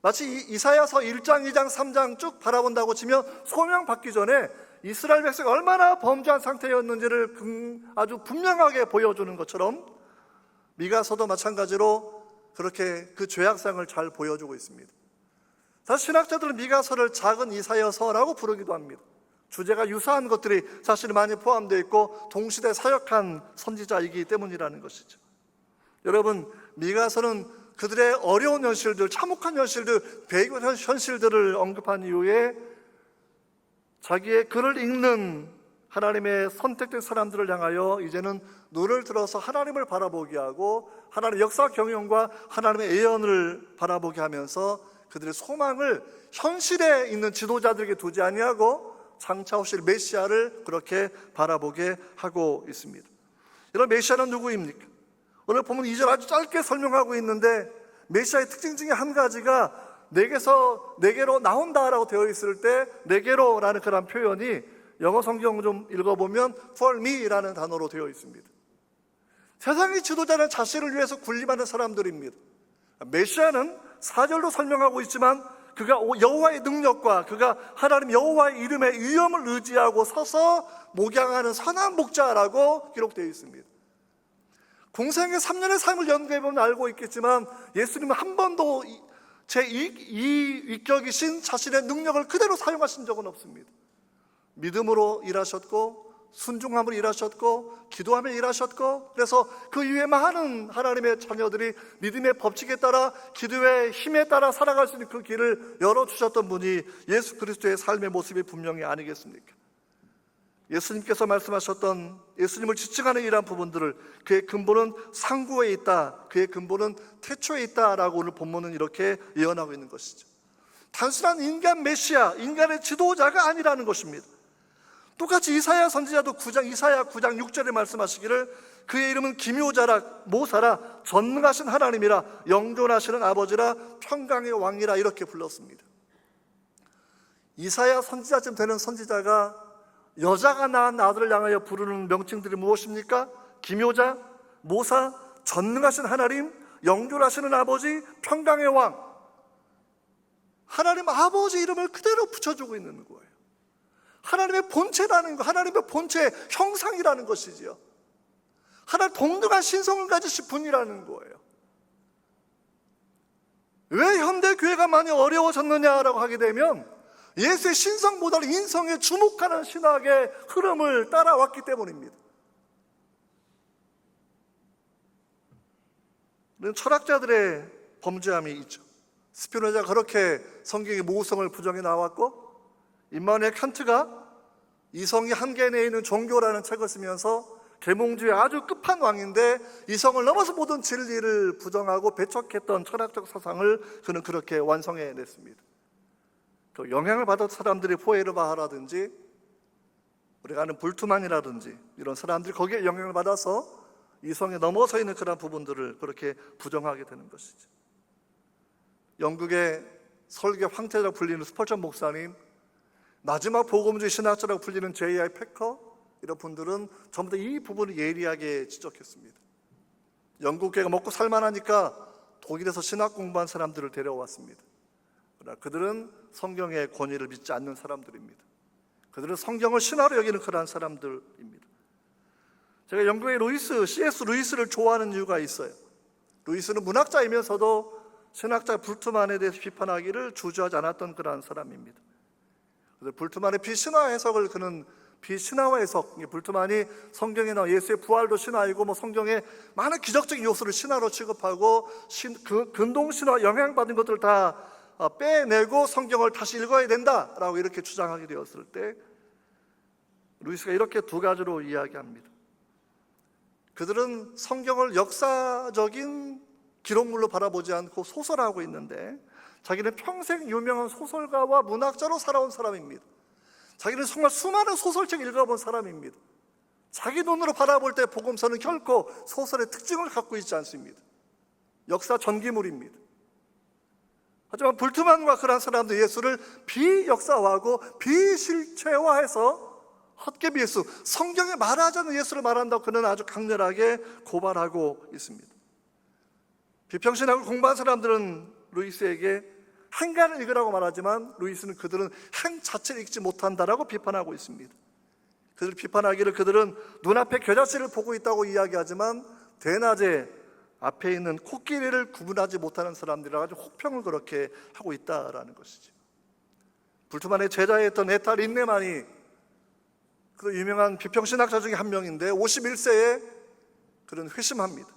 A: 마치 이사야서 1장, 2장, 3장 쭉 바라본다고 치면 소명받기 전에 이스라엘 백성이 얼마나 범죄한 상태였는지를 아주 분명하게 보여주는 것처럼 미가서도 마찬가지로 그렇게 그 죄악상을 잘 보여주고 있습니다. 사실 신학자들은 미가서를 작은 이사야서라고 부르기도 합니다. 주제가 유사한 것들이 사실 많이 포함되어 있고 동시대 사역한 선지자이기 때문이라는 것이죠. 여러분, 미가서는 그들의 어려운 현실들, 참혹한 현실들, 배경 현실들을 언급한 이후에 자기의 글을 읽는 하나님의 선택된 사람들을 향하여 이제는 눈을 들어서 하나님을 바라보게 하고 하나님의 역사 경영과 하나님의 예언을 바라보게 하면서 그들의 소망을 현실에 있는 지도자들에게 두지 아니하고 장차 오실 메시아를 그렇게 바라보게 하고 있습니다. 여러분, 메시아는 누구입니까? 오늘 보면 2절 아주 짧게 설명하고 있는데 메시아의 특징 중에 한 가지가 내게서 내게로 나온다라고 되어 있을 때 내게로라는 그런 표현이 영어 성경 좀 읽어보면 for me라는 단어로 되어 있습니다. 세상의 지도자는 자신을 위해서 군림하는 사람들입니다. 메시아는 4절로 설명하고 있지만 그가 여호와의 능력과 그가 하나님 여호와의 이름의 위엄을 의지하고 서서 목양하는 선한 목자라고 기록되어 있습니다. 공생의 3년의 삶을 연구해보면 알고 있겠지만 예수님은 한 번도 제2위격이신 자신의 능력을 그대로 사용하신 적은 없습니다. 믿음으로 일하셨고 순종함으로 일하셨고 기도하며 일하셨고, 그래서 그 이후에 많은 하나님의 자녀들이 믿음의 법칙에 따라 기도의 힘에 따라 살아갈 수 있는 그 길을 열어주셨던 분이 예수 그리스도의 삶의 모습이 분명히 아니겠습니까? 예수님께서 말씀하셨던 예수님을 지칭하는 이러한 부분들을 그의 근본은 상구에 있다, 그의 근본은 태초에 있다라고 오늘 본문은 이렇게 예언하고 있는 것이죠. 단순한 인간 메시아, 인간의 지도자가 아니라는 것입니다. 똑같이 이사야 선지자도 이사야 9장 6절에 말씀하시기를 그의 이름은 기묘자라 모사라 전능하신 하나님이라 영존하시는 아버지라 평강의 왕이라 이렇게 불렀습니다. 이사야 선지자쯤 되는 선지자가 여자가 낳은 아들을 향하여 부르는 명칭들이 무엇입니까? 기묘자, 모사, 전능하신 하나님, 영존하시는 아버지, 평강의 왕. 하나님 아버지 이름을 그대로 붙여주고 있는 거예요. 하나님의 본체라는 거, 하나님의 본체의 형상이라는 것이지요. 하나님 동등한 신성을 가지신 분이라는 거예요. 왜 현대 교회가 많이 어려워졌느냐라고 하게 되면 예수의 신성보다는 인성에 주목하는 신학의 흐름을 따라왔기 때문입니다. 철학자들의 범죄함이 있죠. 스피노자가 그렇게 성경의 모성을 부정해 나왔고, 임마누엘 칸트가 이성이 한계 내에 있는 종교라는 책을 쓰면서 계몽주의 아주 끝판왕인데 이성을 넘어서 모든 진리를 부정하고 배척했던 철학적 사상을 그는 그렇게 완성해냈습니다. 또 영향을 받은 사람들이 포에르바하라든지 우리가 아는 불투만이라든지 이런 사람들이 거기에 영향을 받아서 이성에 넘어서 있는 그런 부분들을 그렇게 부정하게 되는 것이죠. 영국의 설교 황태자라고 불리는 스펄전 목사님, 마지막 복음주의 신학자라고 불리는 J.I. 패커, 이런 분들은 전부 다 이 부분을 예리하게 지적했습니다. 영국계가 먹고 살만하니까 독일에서 신학 공부한 사람들을 데려왔습니다. 그러나 그들은 성경의 권위를 믿지 않는 사람들입니다. 그들은 성경을 신화로 여기는 그러한 사람들입니다. 제가 영국의 C.S. 루이스를 좋아하는 이유가 있어요. 루이스는 문학자이면서도 신학자 불트만에 대해서 비판하기를 주저하지 않았던 그러한 사람입니다. 불트만의 비신화 해석을 그는 비신화화 해석, 불트만이 성경에 나온 예수의 부활도 신화이고 성경의 많은 기적적인 요소를 신화로 취급하고 근동신화 영향받은 것들을 다 빼내고 성경을 다시 읽어야 된다라고 이렇게 주장하게 되었을 때 루이스가 이렇게 두 가지로 이야기합니다. 그들은 성경을 역사적인 기록물로 바라보지 않고 소설하고 있는데 자기는 평생 유명한 소설가와 문학자로 살아온 사람입니다. 자기는 정말 수많은 소설책 읽어본 사람입니다. 자기 눈으로 바라볼 때 복음서는 결코 소설의 특징을 갖고 있지 않습니다. 역사 전기물입니다. 하지만 불트만과 그런 사람들 예수를 비역사화하고 비실체화해서 헛개비 예수, 성경에 말하지 않는 예수를 말한다고 그는 아주 강렬하게 고발하고 있습니다. 비평신학을 공부한 사람들은 루이스에게 행간을 읽으라고 말하지만 루이스는 그들은 행 자체를 읽지 못한다라고 비판하고 있습니다. 그들을 비판하기를 그들은 눈앞에 겨자씨를 보고 있다고 이야기하지만 대낮에 앞에 있는 코끼리를 구분하지 못하는 사람들이라 아주 혹평을 그렇게 하고 있다라는 것이죠. 불트만의 제자였던 에타 린네만이 그 유명한 비평신학자 중에 한 명인데 51세에 그는 회심합니다.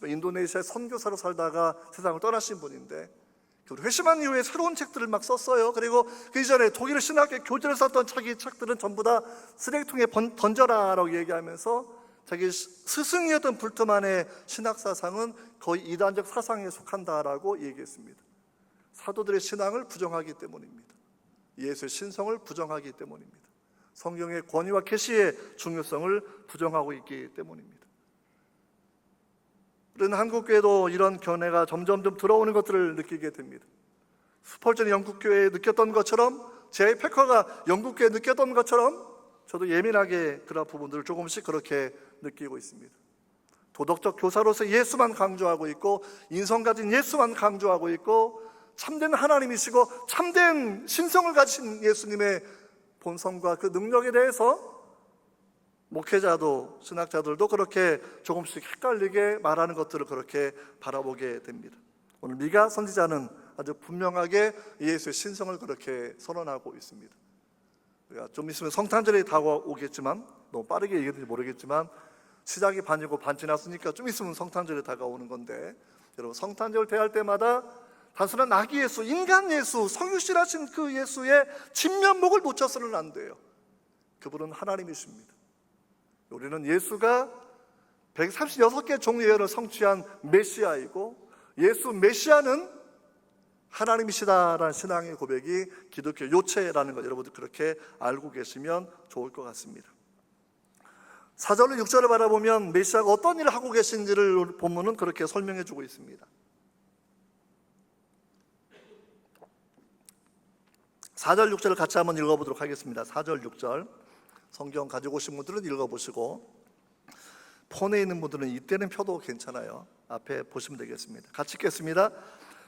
A: 인도네시아의 선교사로 살다가 세상을 떠나신 분인데 회심한 이후에 새로운 책들을 막 썼어요. 그리고 그 이전에 독일 신학의 교재를 썼던 자기 책들은 전부 다 쓰레기통에 던져라라고 얘기하면서 자기 스승이었던 불트만의 신학사상은 거의 이단적 사상에 속한다라고 얘기했습니다. 사도들의 신앙을 부정하기 때문입니다. 예수의 신성을 부정하기 때문입니다. 성경의 권위와 계시의 중요성을 부정하고 있기 때문입니다. 그런 한국교회도 이런 견해가 점점 들어오는 것들을 느끼게 됩니다. 스펄전이 영국교회에 느꼈던 것처럼 J.I. 패커가 영국교회에 느꼈던 것처럼 저도 예민하게 그런 부분들을 조금씩 그렇게 느끼고 있습니다. 도덕적 교사로서 예수만 강조하고 있고 인성 가진 예수만 강조하고 있고 참된 하나님이시고 참된 신성을 가진 예수님의 본성과 그 능력에 대해서 목회자도 신학자들도 그렇게 조금씩 헷갈리게 말하는 것들을 그렇게 바라보게 됩니다. 오늘 미가 선지자는 아주 분명하게 예수의 신성을 그렇게 선언하고 있습니다. 좀 있으면 성탄절이 다가오겠지만 너무 빠르게 얘기했는지 모르겠지만 시작이 반이고 반 지났으니까 좀 있으면 성탄절이 다가오는 건데 여러분 성탄절 대할 때마다 단순한 아기 예수, 인간 예수, 성육신하신 그 예수의 진면목을 놓쳐서는 안 돼요. 그분은 하나님이십니다. 우리는 예수가 136개 종의 예언을 성취한 메시아이고 예수 메시아는 하나님이시다라는 신앙의 고백이 기독교 요체라는 것 여러분들 그렇게 알고 계시면 좋을 것 같습니다. 4절로 6절을 바라보면 메시아가 어떤 일을 하고 계신지를 본문은 그렇게 설명해 주고 있습니다. 4절 6절을 같이 한번 읽어보도록 하겠습니다. 4절 6절 성경 가지고 오신 분들은 읽어보시고 폰에 있는 분들은 이때는 펴도 괜찮아요. 앞에 보시면 되겠습니다. 같이 읽겠습니다.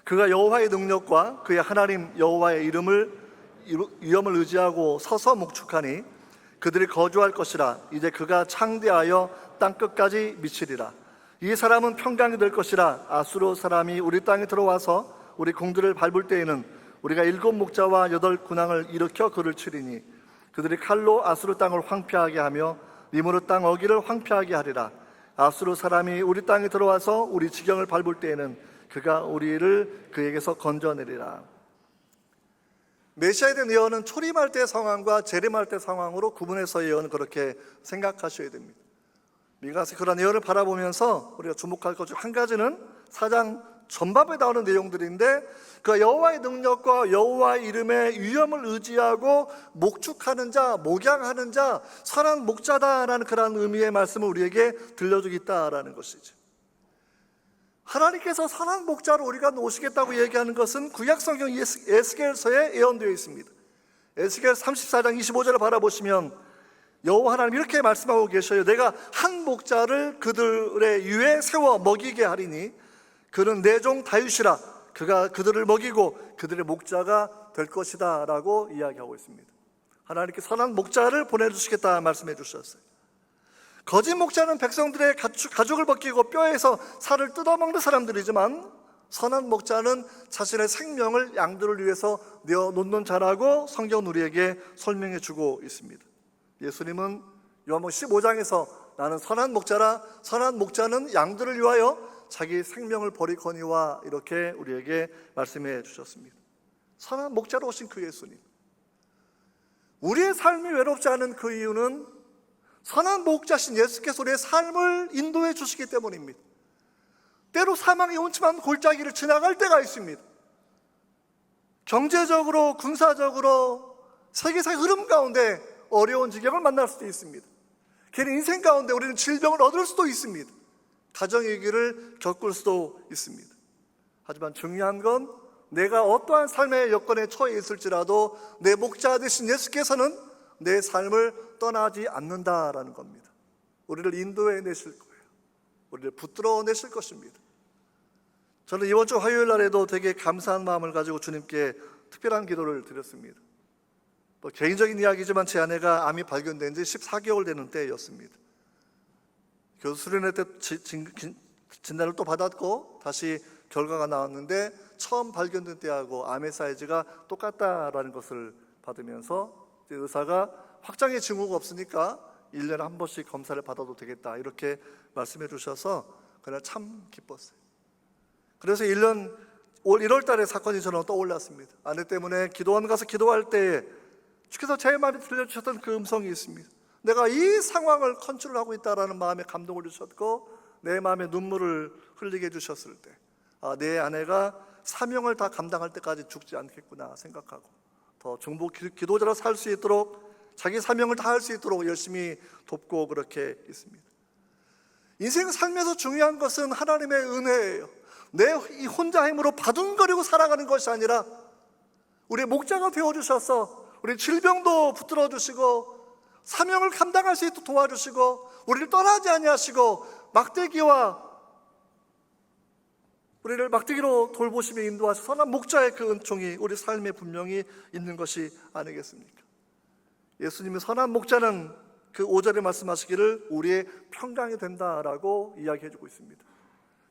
A: 그가 여호와의 능력과 그의 하나님 여호와의 위엄을 의지하고 서서 목축하니 그들이 거주할 것이라. 이제 그가 창대하여 땅끝까지 미치리라. 이 사람은 평강이 될 것이라. 아수르 사람이 우리 땅에 들어와서 우리 궁들을 밟을 때에는 우리가 7 목자와 8 군왕을 일으켜 그를 치리니 그들이 칼로 아수르 땅을 황폐하게 하며 니므르 땅 어기를 황폐하게 하리라. 아수르 사람이 우리 땅에 들어와서 우리 지경을 밟을 때에는 그가 우리를 그에게서 건져내리라. 메시아에 대한 예언은 초림할 때 상황과 재림할 때 상황으로 구분해서 예언을 그렇게 생각하셔야 됩니다. 미가서 그런 예언을 바라보면서 우리가 주목할 것 중 한 가지는 4장 전반부에 나오는 내용들인데 그 여호와의 능력과 여호와의 이름의 위엄을 의지하고 목축하는 자, 목양하는 자, 선한 목자다라는 그런 의미의 말씀을 우리에게 들려주고 있다라는 것이죠. 하나님께서 선한 목자로 우리가 놓으시겠다고 얘기하는 것은 구약성경 에스겔서에 예언되어 있습니다. 에스겔 34장 25절을 바라보시면 여호와 하나님 이렇게 말씀하고 계셔요. 내가 한 목자를 그들의 위에 세워 먹이게 하리니 그는 내 종 다윗이라. 그가 그들을 먹이고 그들의 목자가 될 것이다 라고 이야기하고 있습니다. 하나님께 선한 목자를 보내주시겠다 말씀해 주셨어요. 거짓 목자는 백성들의 가죽을 벗기고 뼈에서 살을 뜯어먹는 사람들이지만 선한 목자는 자신의 생명을 양들을 위해서 내어놓는 자라고 성경은 우리에게 설명해 주고 있습니다. 예수님은 요한복음 15장에서 나는 선한 목자라, 선한 목자는 양들을 위하여 자기 생명을 버리거니와 이렇게 우리에게 말씀해 주셨습니다. 선한 목자로 오신 그 예수님, 우리의 삶이 외롭지 않은 그 이유는 선한 목자신 예수께서 우리의 삶을 인도해 주시기 때문입니다. 때로 사망이 온침한 골짜기를 지나갈 때가 있습니다. 경제적으로, 군사적으로, 세계사의 흐름 가운데 어려운 지경을 만날 수도 있습니다. 개인 인생 가운데 우리는 질병을 얻을 수도 있습니다. 가정의 위기를 겪을 수도 있습니다. 하지만 중요한 건 내가 어떠한 삶의 여건에 처해 있을지라도 내 목자 되신 예수께서는 내 삶을 떠나지 않는다라는 겁니다. 우리를 인도해 내실 거예요. 우리를 붙들어 내실 것입니다. 저는 이번 주 화요일 날에도 되게 감사한 마음을 가지고 주님께 특별한 기도를 드렸습니다. 개인적인 이야기지만 제 아내가 암이 발견된 지 14개월 되는 때였습니다. 교수 수련회 때 진단을 또 받았고 다시 결과가 나왔는데 처음 발견된 때하고 암의 사이즈가 똑같다라는 것을 받으면서 의사가 확장의 징후가 없으니까 1년에 한 번씩 검사를 받아도 되겠다 이렇게 말씀해 주셔서 그날 참 기뻤어요. 그래서 올 1월 달에 사건이 저는 떠올랐습니다. 아내 때문에 기도원 가서 기도할 때 주께서 제 마음에 들려주셨던 그 음성이 있습니다. 내가 이 상황을 컨트롤하고 있다라는 마음에 감동을 주셨고 내 마음에 눈물을 흘리게 해주셨을 때 내 아내가 사명을 다 감당할 때까지 죽지 않겠구나 생각하고 더 중보 기도자로 살 수 있도록 자기 사명을 다 할 수 있도록 열심히 돕고 그렇게 있습니다. 인생 살면서 중요한 것은 하나님의 은혜예요. 내 혼자 힘으로 바둥거리고 살아가는 것이 아니라 우리의 목자가 되어주셔서 우리 질병도 붙들어 주시고 사명을 감당할 수 있도록 도와주시고 우리를 떠나지 아니하시고 우리를 막대기로 돌보시며 인도하셔서 선한 목자의 그 은총이 우리 삶에 분명히 있는 것이 아니겠습니까? 예수님의 선한 목자는 그 5절에 말씀하시기를 우리의 평강이 된다라고 이야기해주고 있습니다.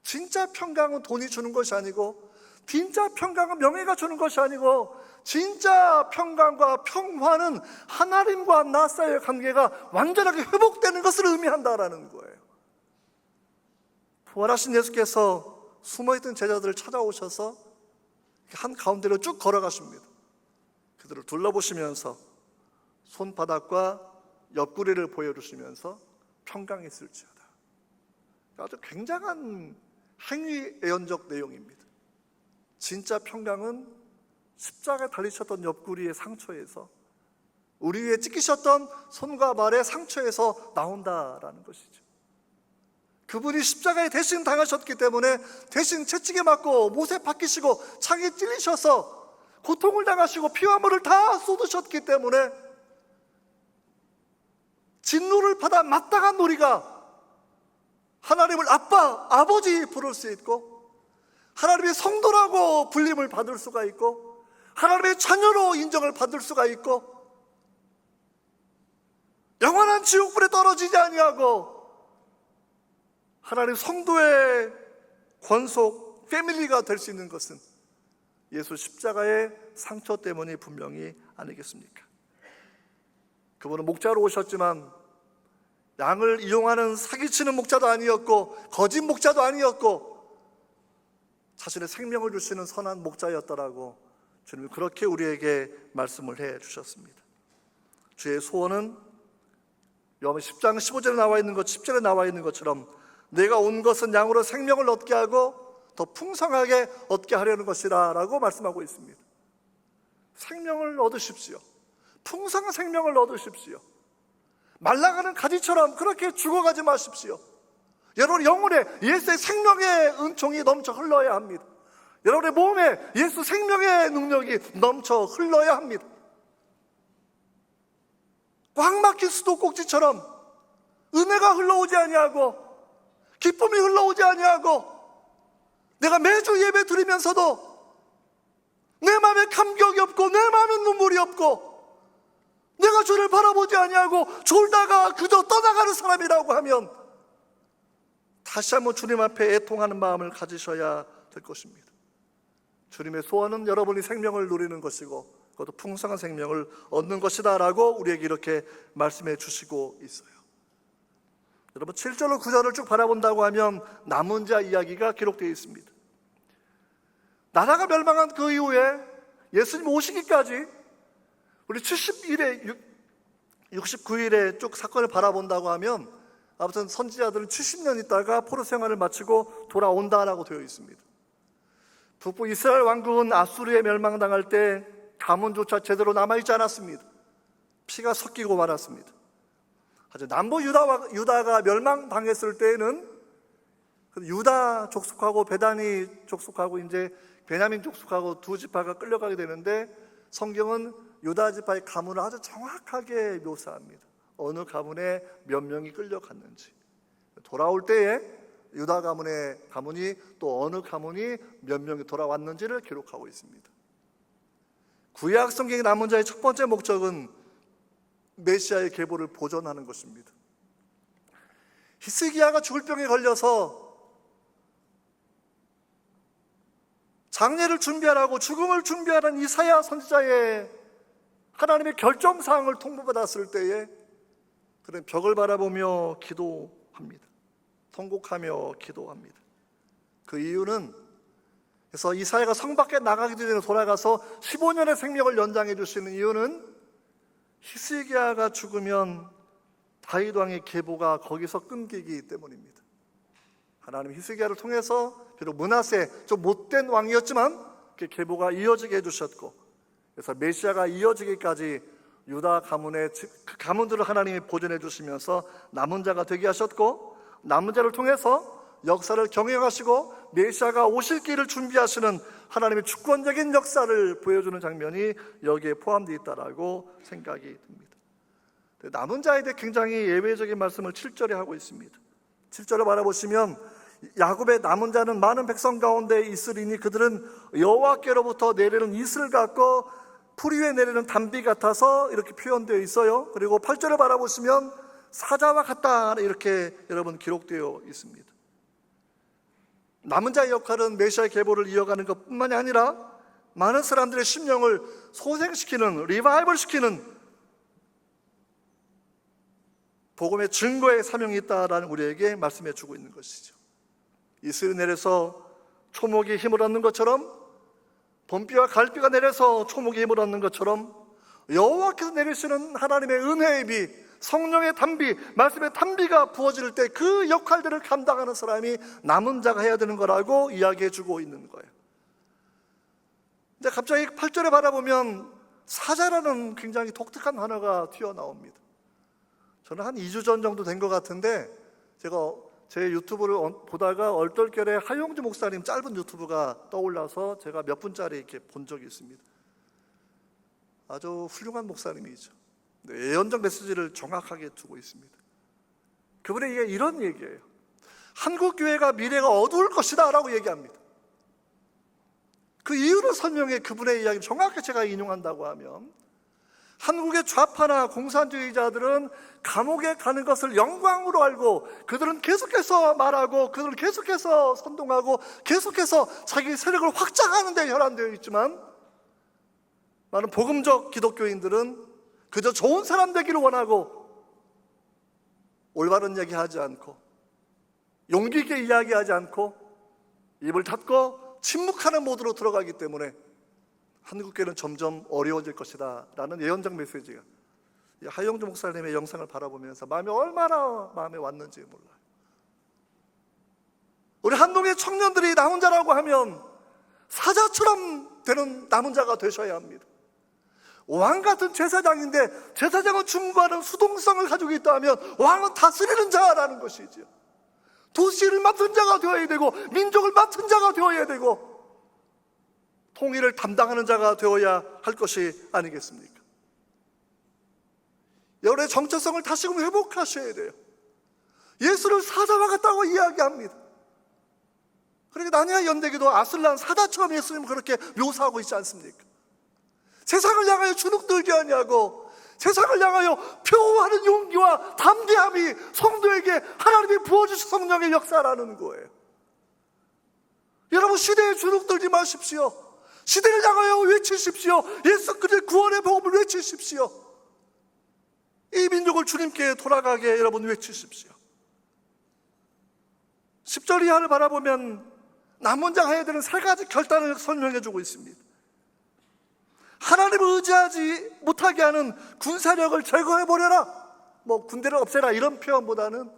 A: 진짜 평강은 돈이 주는 것이 아니고 진짜 평강은 명예가 주는 것이 아니고 진짜 평강과 평화는 하나님과 나 사이의 관계가 완전하게 회복되는 것을 의미한다라는 거예요. 부활하신 예수께서 숨어있던 제자들을 찾아오셔서 한 가운데로 쭉 걸어가십니다. 그들을 둘러보시면서 손바닥과 옆구리를 보여주시면서 평강이 있을지어다. 아주 굉장한 행위 예언적 내용입니다. 진짜 평강은 십자가에 달리셨던 옆구리의 상처에서 우리 위에 찍히셨던 손과 발의 상처에서 나온다라는 것이죠. 그분이 십자가에 대신 당하셨기 때문에 대신 채찍에 맞고 못에 박히시고 창에 찔리셔서 고통을 당하시고 피와 물을 다 쏟으셨기 때문에 진노를 받아 마땅한 우리가 하나님을 아빠, 아버지 부를 수 있고 하나님의 성도라고 불림을 받을 수가 있고 하나님의 자녀로 인정을 받을 수가 있고 영원한 지옥불에 떨어지지 아니하고 하나님 성도의 권속, 패밀리가 될 수 있는 것은 예수 십자가의 상처 때문이 분명히 아니겠습니까? 그분은 목자로 오셨지만 양을 이용하는 사기치는 목자도 아니었고 거짓 목자도 아니었고 자신의 생명을 주시는 선한 목자였더라고 주님은 그렇게 우리에게 말씀을 해 주셨습니다. 주의 소원은 요한복음 10장 15절에 나와 있는 것, 10절에 나와 있는 것처럼 내가 온 것은 양으로 생명을 얻게 하고 더 풍성하게 얻게 하려는 것이다 라고 말씀하고 있습니다. 생명을 얻으십시오. 풍성한 생명을 얻으십시오. 말라가는 가지처럼 그렇게 죽어가지 마십시오. 여러분 영혼에 예수의 생명의 은총이 넘쳐 흘러야 합니다. 여러분의 몸에 예수 생명의 능력이 넘쳐 흘러야 합니다. 꽉 막힌 수도꼭지처럼 은혜가 흘러오지 아니하고 기쁨이 흘러오지 아니하고 내가 매주 예배 드리면서도 내 마음에 감격이 없고 내 마음에 눈물이 없고 내가 주를 바라보지 아니하고 졸다가 그저 떠나가는 사람이라고 하면 다시 한번 주님 앞에 애통하는 마음을 가지셔야 될 것입니다. 주님의 소원은 여러분이 생명을 누리는 것이고 그것도 풍성한 생명을 얻는 것이다 라고 우리에게 이렇게 말씀해 주시고 있어요. 여러분 7절로 9절을 쭉 바라본다고 하면 남은 자 이야기가 기록되어 있습니다. 나라가 멸망한 그 이후에 예수님 오시기까지 우리 70일에 69일에 쭉 사건을 바라본다고 하면 아무튼 선지자들은 70년 있다가 포로 생활을 마치고 돌아온다라고 되어 있습니다. 북부 이스라엘 왕국은 아수르에 멸망당할 때 가문조차 제대로 남아있지 않았습니다. 피가 섞이고 말았습니다. 하지만 남부 유다가 멸망당했을 때에는 유다 족속하고 베다니 족속하고 이제 베냐민 족속하고 두 지파가 끌려가게 되는데 성경은 유다 지파의 가문을 아주 정확하게 묘사합니다. 어느 가문에 몇 명이 끌려갔는지, 돌아올 때에 유다 가문의 가문이 또 어느 가문이 몇 명이 돌아왔는지를 기록하고 있습니다. 구약 성경의 남은 자의 첫 번째 목적은 메시아의 계보를 보존하는 것입니다. 히스기야가 죽을 병에 걸려서 장례를 준비하라고 죽음을 준비하는 이사야 선지자의 하나님의 결정사항을 통보받았을 때에 그는 벽을 바라보며 기도합니다. 통곡하며 기도합니다. 그 이유는 그래서 이사야가 성 밖에 나가기 전에 돌아가서 15년의 생명을 연장해 주시는 이유는 히스기야가 죽으면 다윗 왕의 계보가 거기서 끊기기 때문입니다. 하나님 히스기야를 통해서 비록 므낫세 좀 못된 왕이었지만 그 계보가 이어지게 해주셨고 그래서 메시아가 이어지기까지 유다 가문의 그 가문들을 하나님이 보존해 주시면서 남은 자가 되게 하셨고 남은 자를 통해서 역사를 경영하시고 메시아가 오실 길을 준비하시는 하나님의 주권적인 역사를 보여주는 장면이 여기에 포함되어 있다라고 생각이 듭니다. 남은 자에 대해 굉장히 예외적인 말씀을 7절에 하고 있습니다. 7절을 바라보시면 야곱의 남은 자는 많은 백성 가운데 있으리니 그들은 여호와께로부터 내리는 이슬 같고 풀 위에 내리는 단비 같아서 이렇게 표현되어 있어요. 그리고 8절을 바라보시면 사자와 같다 이렇게 여러분 기록되어 있습니다. 남은 자의 역할은 메시아의 계보를 이어가는 것뿐만이 아니라 많은 사람들의 심령을 소생시키는 리바이벌 시키는 복음의 증거의 사명이 있다라는 우리에게 말씀해 주고 있는 것이죠. 이슬이 내려서 초목이 힘을 얻는 것처럼 봄비와 가을비가 내려서 초목이 힘을 얻는 것처럼 여호와께서 내리시는 하나님의 은혜의 비, 성령의 단비, 말씀의 단비가 부어질 때 그 역할들을 감당하는 사람이 남은 자가 해야 되는 거라고 이야기해 주고 있는 거예요. 근데 갑자기 8절에 바라보면 사자라는 굉장히 독특한 단어가 튀어나옵니다. 저는 한 2주 전 정도 된 것 같은데 제가 제 유튜브를 보다가 얼떨결에 하용주 목사님 짧은 유튜브가 떠올라서 제가 몇 분짜리 이렇게 본 적이 있습니다. 아주 훌륭한 목사님이죠. 예언적 메시지를 정확하게 두고 있습니다. 그분의 얘기가 이런 얘기예요. 한국 교회가 미래가 어두울 것이다 라고 얘기합니다. 그 이유를 설명해 그분의 이야기를 정확히 제가 인용한다고 하면 한국의 좌파나 공산주의자들은 감옥에 가는 것을 영광으로 알고 그들은 계속해서 말하고 그들은 계속해서 선동하고 계속해서 자기 세력을 확장하는 데 혈안되어 있지만 많은 복음적 기독교인들은 그저 좋은 사람 되기를 원하고 올바른 얘기하지 않고 용기 있게 이야기하지 않고 입을 닫고 침묵하는 모드로 들어가기 때문에 한국교회는 점점 어려워질 것이다 라는 예언적 메시지가 하용주 목사님의 영상을 바라보면서 마음에 얼마나 마음에 왔는지 몰라요. 우리 한동의 청년들이 남은 자라고 하면 사자처럼 되는 남은 자가 되셔야 합니다. 왕 같은 제사장인데 제사장은 충고하는 수동성을 가지고 있다 하면 왕은 다스리는 자라는 것이죠. 도시를 맡은 자가 되어야 되고 민족을 맡은 자가 되어야 되고 통일을 담당하는 자가 되어야 할 것이 아니겠습니까? 여러분의 정체성을 다시금 회복하셔야 돼요. 예수를 사자와 같다고 이야기합니다. 그러니까 나니아 연대기도 아슬란 사자처럼 예수님을 그렇게 묘사하고 있지 않습니까? 세상을 향하여 주눅들지 아니하고 세상을 향하여 표하는 용기와 담대함이 성도에게 하나님이 부어주신 성령의 역사라는 거예요. 여러분, 시대에 주눅들지 마십시오. 시대를 향하여 외치십시오. 예수 그리스도의 구원의 복음을 외치십시오. 이 민족을 주님께 돌아가게 여러분 외치십시오. 10절 이하를 바라보면 남은 자 해야 되는 3가지 결단을 설명해 주고 있습니다. 하나님을 의지하지 못하게 하는 군사력을 제거해버려라, 군대를 없애라 이런 표현보다는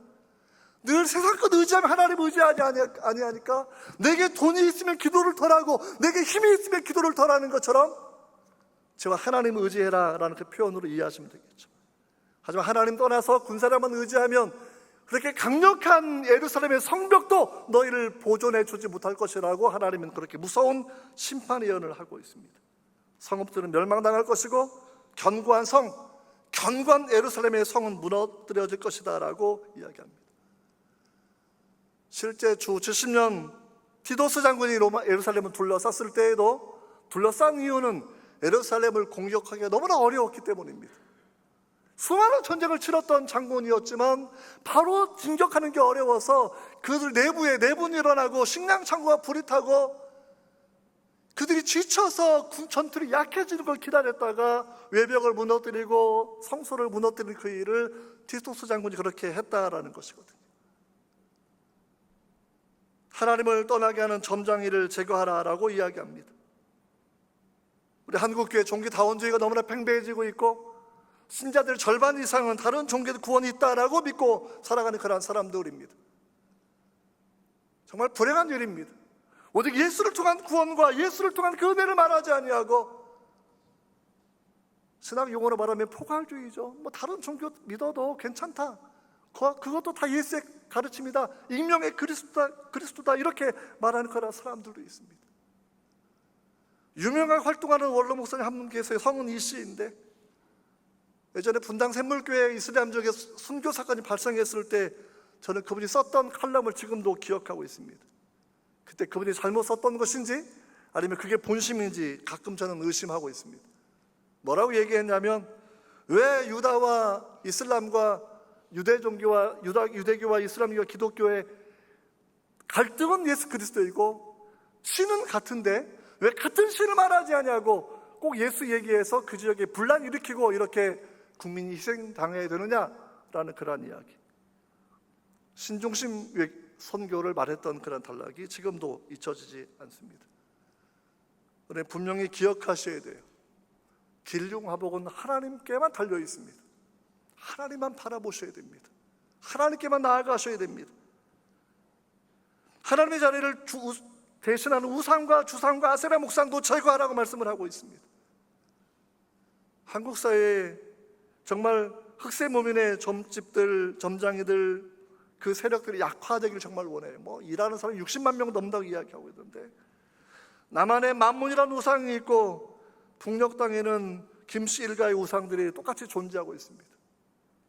A: 늘 세상 것 의지하면 하나님을 의지하지 아니하니까 내게 돈이 있으면 기도를 덜하고 내게 힘이 있으면 기도를 덜하는 것처럼 제가 하나님을 의지해라 라는 그 표현으로 이해하시면 되겠죠. 하지만 하나님 떠나서 군사력만 의지하면 그렇게 강력한 예루살렘의 성벽도 너희를 보존해 주지 못할 것이라고 하나님은 그렇게 무서운 심판 예언을 하고 있습니다. 성읍들은 멸망당할 것이고 견고한 견고한 예루살렘의 성은 무너뜨려질 것이다 라고 이야기합니다. 실제 주 70년 티도스 장군이 예루살렘을 둘러쌌을 때에도 둘러싼 이유는 예루살렘을 공격하기가 너무나 어려웠기 때문입니다. 수많은 전쟁을 치렀던 장군이었지만 바로 진격하는 게 어려워서 그들 내부에 내분이 일어나고 식량창고가 불이 타고 그들이 지쳐서 전투력이 약해지는 걸 기다렸다가 외벽을 무너뜨리고 성소를 무너뜨리는 그 일을 티토스 장군이 그렇게 했다라는 것이거든요. 하나님을 떠나게 하는 점장이를 제거하라라고 이야기합니다. 우리 한국교회 종교다원주의가 너무나 팽배해지고 있고 신자들 절반 이상은 다른 종교도 구원이 있다라고 믿고 살아가는 그런 사람들입니다. 정말 불행한 일입니다. 오직 예수를 통한 구원과 예수를 통한 그 은혜를 말하지 아니하고 신학 용어로 말하면 포괄주의죠. 다른 종교 믿어도 괜찮다. 그것도 다 예수의 가르침이다. 익명의 그리스도다 이렇게 말하는 그런 사람들도 있습니다. 유명하게 활동하는 원로 목사님 한 분 계세요. 성은 이 씨인데 예전에 분당 샘물교회 이슬람 지역에 순교 사건이 발생했을 때 저는 그분이 썼던 칼럼을 지금도 기억하고 있습니다. 그때 그분이 잘못 썼던 것인지 아니면 그게 본심인지 가끔 저는 의심하고 있습니다. 뭐라고 얘기했냐면 왜 유다와 이슬람과 유대종교와 유대교와 이슬람교와 기독교의 갈등은 예수 그리스도이고 신은 같은데 왜 같은 신을 말하지 않냐고 꼭 예수 얘기해서 그 지역에 분란 일으키고 이렇게 국민이 희생당해야 되느냐라는 그런 이야기. 신중심 선교를 말했던 그런 단락이 지금도 잊혀지지 않습니다. 그런데 분명히 기억하셔야 돼요. 길흉화복은 하나님께만 달려 있습니다. 하나님만 바라보셔야 됩니다. 하나님께만 나아가셔야 됩니다. 하나님의 자리를 대신하는 우상과 주상과 아세라 목상도 제거하라고 말씀을 하고 있습니다. 한국 사회에 정말 흑세무민의 점집들, 점장이들 그 세력들이 약화되기를 정말 원해요. 일하는 사람이 60만 명 넘는다고 이야기하고 있는데 남한에 만문이라는 우상이 있고 북녘 땅에는 김씨 일가의 우상들이 똑같이 존재하고 있습니다.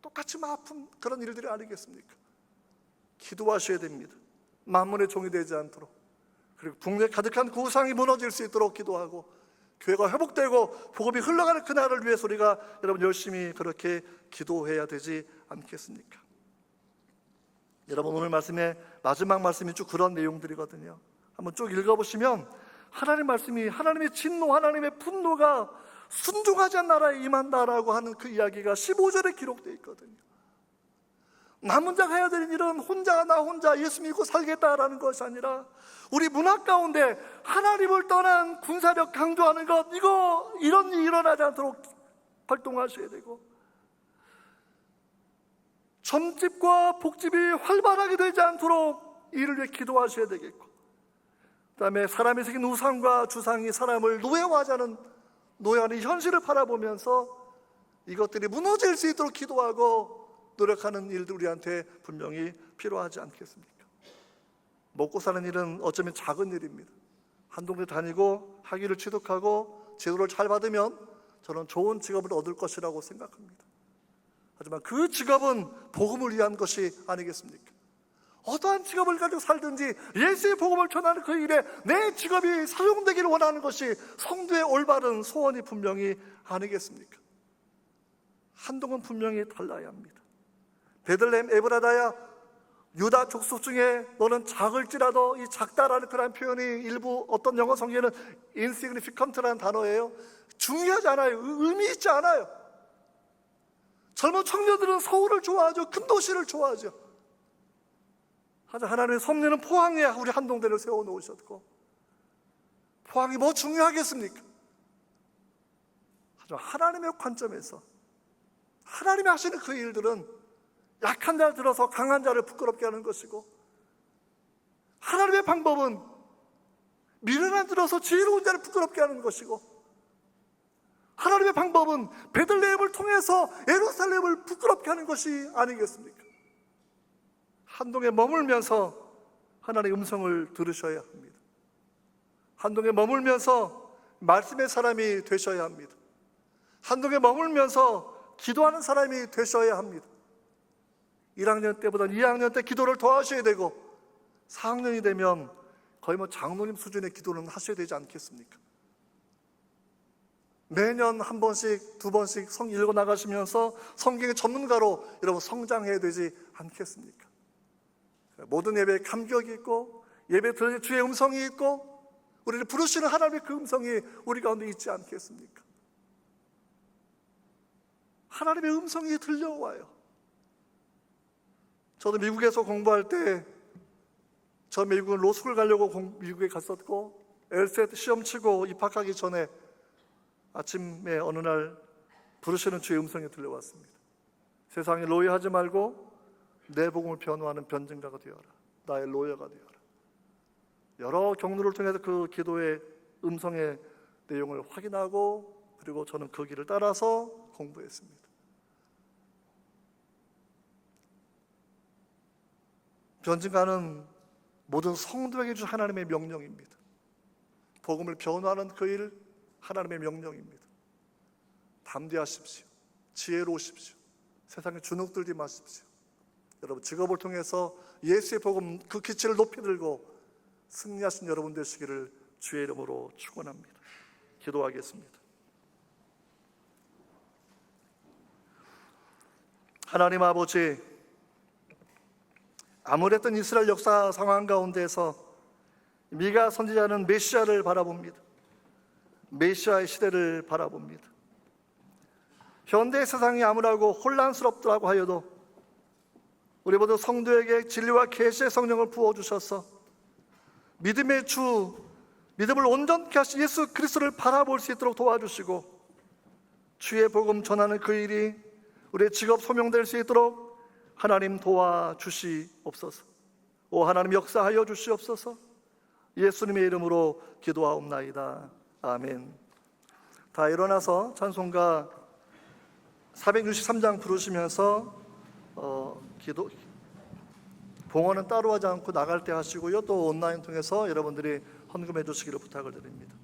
A: 똑같이 아픈 그런 일들이 아니겠습니까? 기도하셔야 됩니다. 만문의 종이 되지 않도록. 그리고 북녘에 가득한 그 우상이 무너질 수 있도록 기도하고 교회가 회복되고 복음이 흘러가는 그날을 위해서 우리가 여러분 열심히 그렇게 기도해야 되지 않겠습니까? 여러분 오늘 말씀의 마지막 말씀이 쭉 그런 내용들이거든요. 한번 쭉 읽어보시면 하나님 말씀이 하나님의 진노, 하나님의 분노가 순종하지 않은 나라에 임한다라고 하는 그 이야기가 15절에 기록되어 있거든요. 남은 자가 해야 되는 일은 나 혼자 예수 믿고 살겠다라는 것이 아니라 우리 문화 가운데 하나님을 떠난 군사력 강조하는 것 이런 일이 일어나지 않도록 활동하셔야 되고 점집과 복집이 활발하게 되지 않도록 이를 위해 기도하셔야 되겠고, 그다음에 사람이 새긴 우상과 주상이 사람을 노예화하자는 노예하는 현실을 바라보면서 이것들이 무너질 수 있도록 기도하고 노력하는 일들 우리한테 분명히 필요하지 않겠습니까? 먹고 사는 일은 어쩌면 작은 일입니다. 한 동네 다니고 학위를 취득하고 제도를 잘 받으면 저는 좋은 직업을 얻을 것이라고 생각합니다. 하지만 그 직업은 복음을 위한 것이 아니겠습니까? 어떠한 직업을 가지고 살든지 예수의 복음을 전하는 그 일에 내 직업이 사용되기를 원하는 것이 성도의 올바른 소원이 분명히 아니겠습니까? 한동은 분명히 달라야 합니다. 베들레헴 에브라다야, 유다 족속 중에 너는 작을지라도, 이 작다라는 그런 표현이 일부 어떤 영어 성경에는 insignificant라는 단어예요. 중요하지 않아요. 의미 있지 않아요. 젊은 청년들은 서울을 좋아하죠. 큰 도시를 좋아하죠. 하지만 하나님의 섭리는 포항에 우리 한동대를 세워놓으셨고, 포항이 뭐 중요하겠습니까? 하지만 하나님의 관점에서 하나님이 하시는 그 일들은 약한 자를 들어서 강한 자를 부끄럽게 하는 것이고, 하나님의 방법은 미련한 들어서 지혜로운 자를 부끄럽게 하는 것이고, 하나님의 방법은 베들레헴을 통해서 예루살렘을 부끄럽게 하는 것이 아니겠습니까? 한동에 머물면서 하나님의 음성을 들으셔야 합니다. 한동에 머물면서 말씀의 사람이 되셔야 합니다. 한동에 머물면서 기도하는 사람이 되셔야 합니다. 1학년 때보다 2학년 때 기도를 더 하셔야 되고, 4학년이 되면 거의 뭐 장로님 수준의 기도는 하셔야 되지 않겠습니까? 매년 한 번씩, 두 번씩 성 읽어 나가시면서 성경의 전문가로 여러분 성장해야 되지 않겠습니까? 모든 예배에 감격이 있고, 예배 들을 주의 음성이 있고, 우리를 부르시는 하나님의 그 음성이 우리 가운데 있지 않겠습니까? 하나님의 음성이 들려와요. 저도 미국에서 공부할 때, 저 미국은 로스쿨 가려고 미국에 갔었고, LSAT 시험 치고 입학하기 전에 아침에 어느 날 부르시는 주의 음성이 들려왔습니다. 세상에 노예하지 말고 내 복음을 변호하는 변증가가 되어라. 나의 로여가 되어라. 여러 경로를 통해서 그 기도의 음성의 내용을 확인하고, 그리고 저는 그 길을 따라서 공부했습니다. 변증가는 모든 성도에게 주신 하나님의 명령입니다. 복음을 변호하는 그 일, 하나님의 명령입니다. 담대하십시오. 지혜로우십시오. 세상에 주눅 들지 마십시오. 여러분, 직업을 통해서 예수의 복음 그 기치를 높이 들고 승리하신 여러분 되시기를 주의 이름으로 축원합니다. 기도하겠습니다. 하나님 아버지, 아무랬던 이스라엘 역사 상황 가운데서 미가 선지자는 메시아를 바라봅니다. 메시아의 시대를 바라봅니다. 현대 세상이 암울하고 혼란스럽더라고 하여도 우리 모두 성도에게 진리와 계시의 성령을 부어주셔서 믿음의 주, 믿음을 온전케 하신 예수 그리스도를 바라볼 수 있도록 도와주시고, 주의 복음 전하는 그 일이 우리의 직업 소명될 수 있도록 하나님 도와주시옵소서. 오 하나님 역사하여 주시옵소서. 예수님의 이름으로 기도하옵나이다. 아멘. 다 일어나서 찬송가 463장 부르시면서 기도 봉헌은 따로 하지 않고 나갈 때 하시고요, 또 온라인 통해서 여러분들이 헌금해 주시기를 부탁을 드립니다.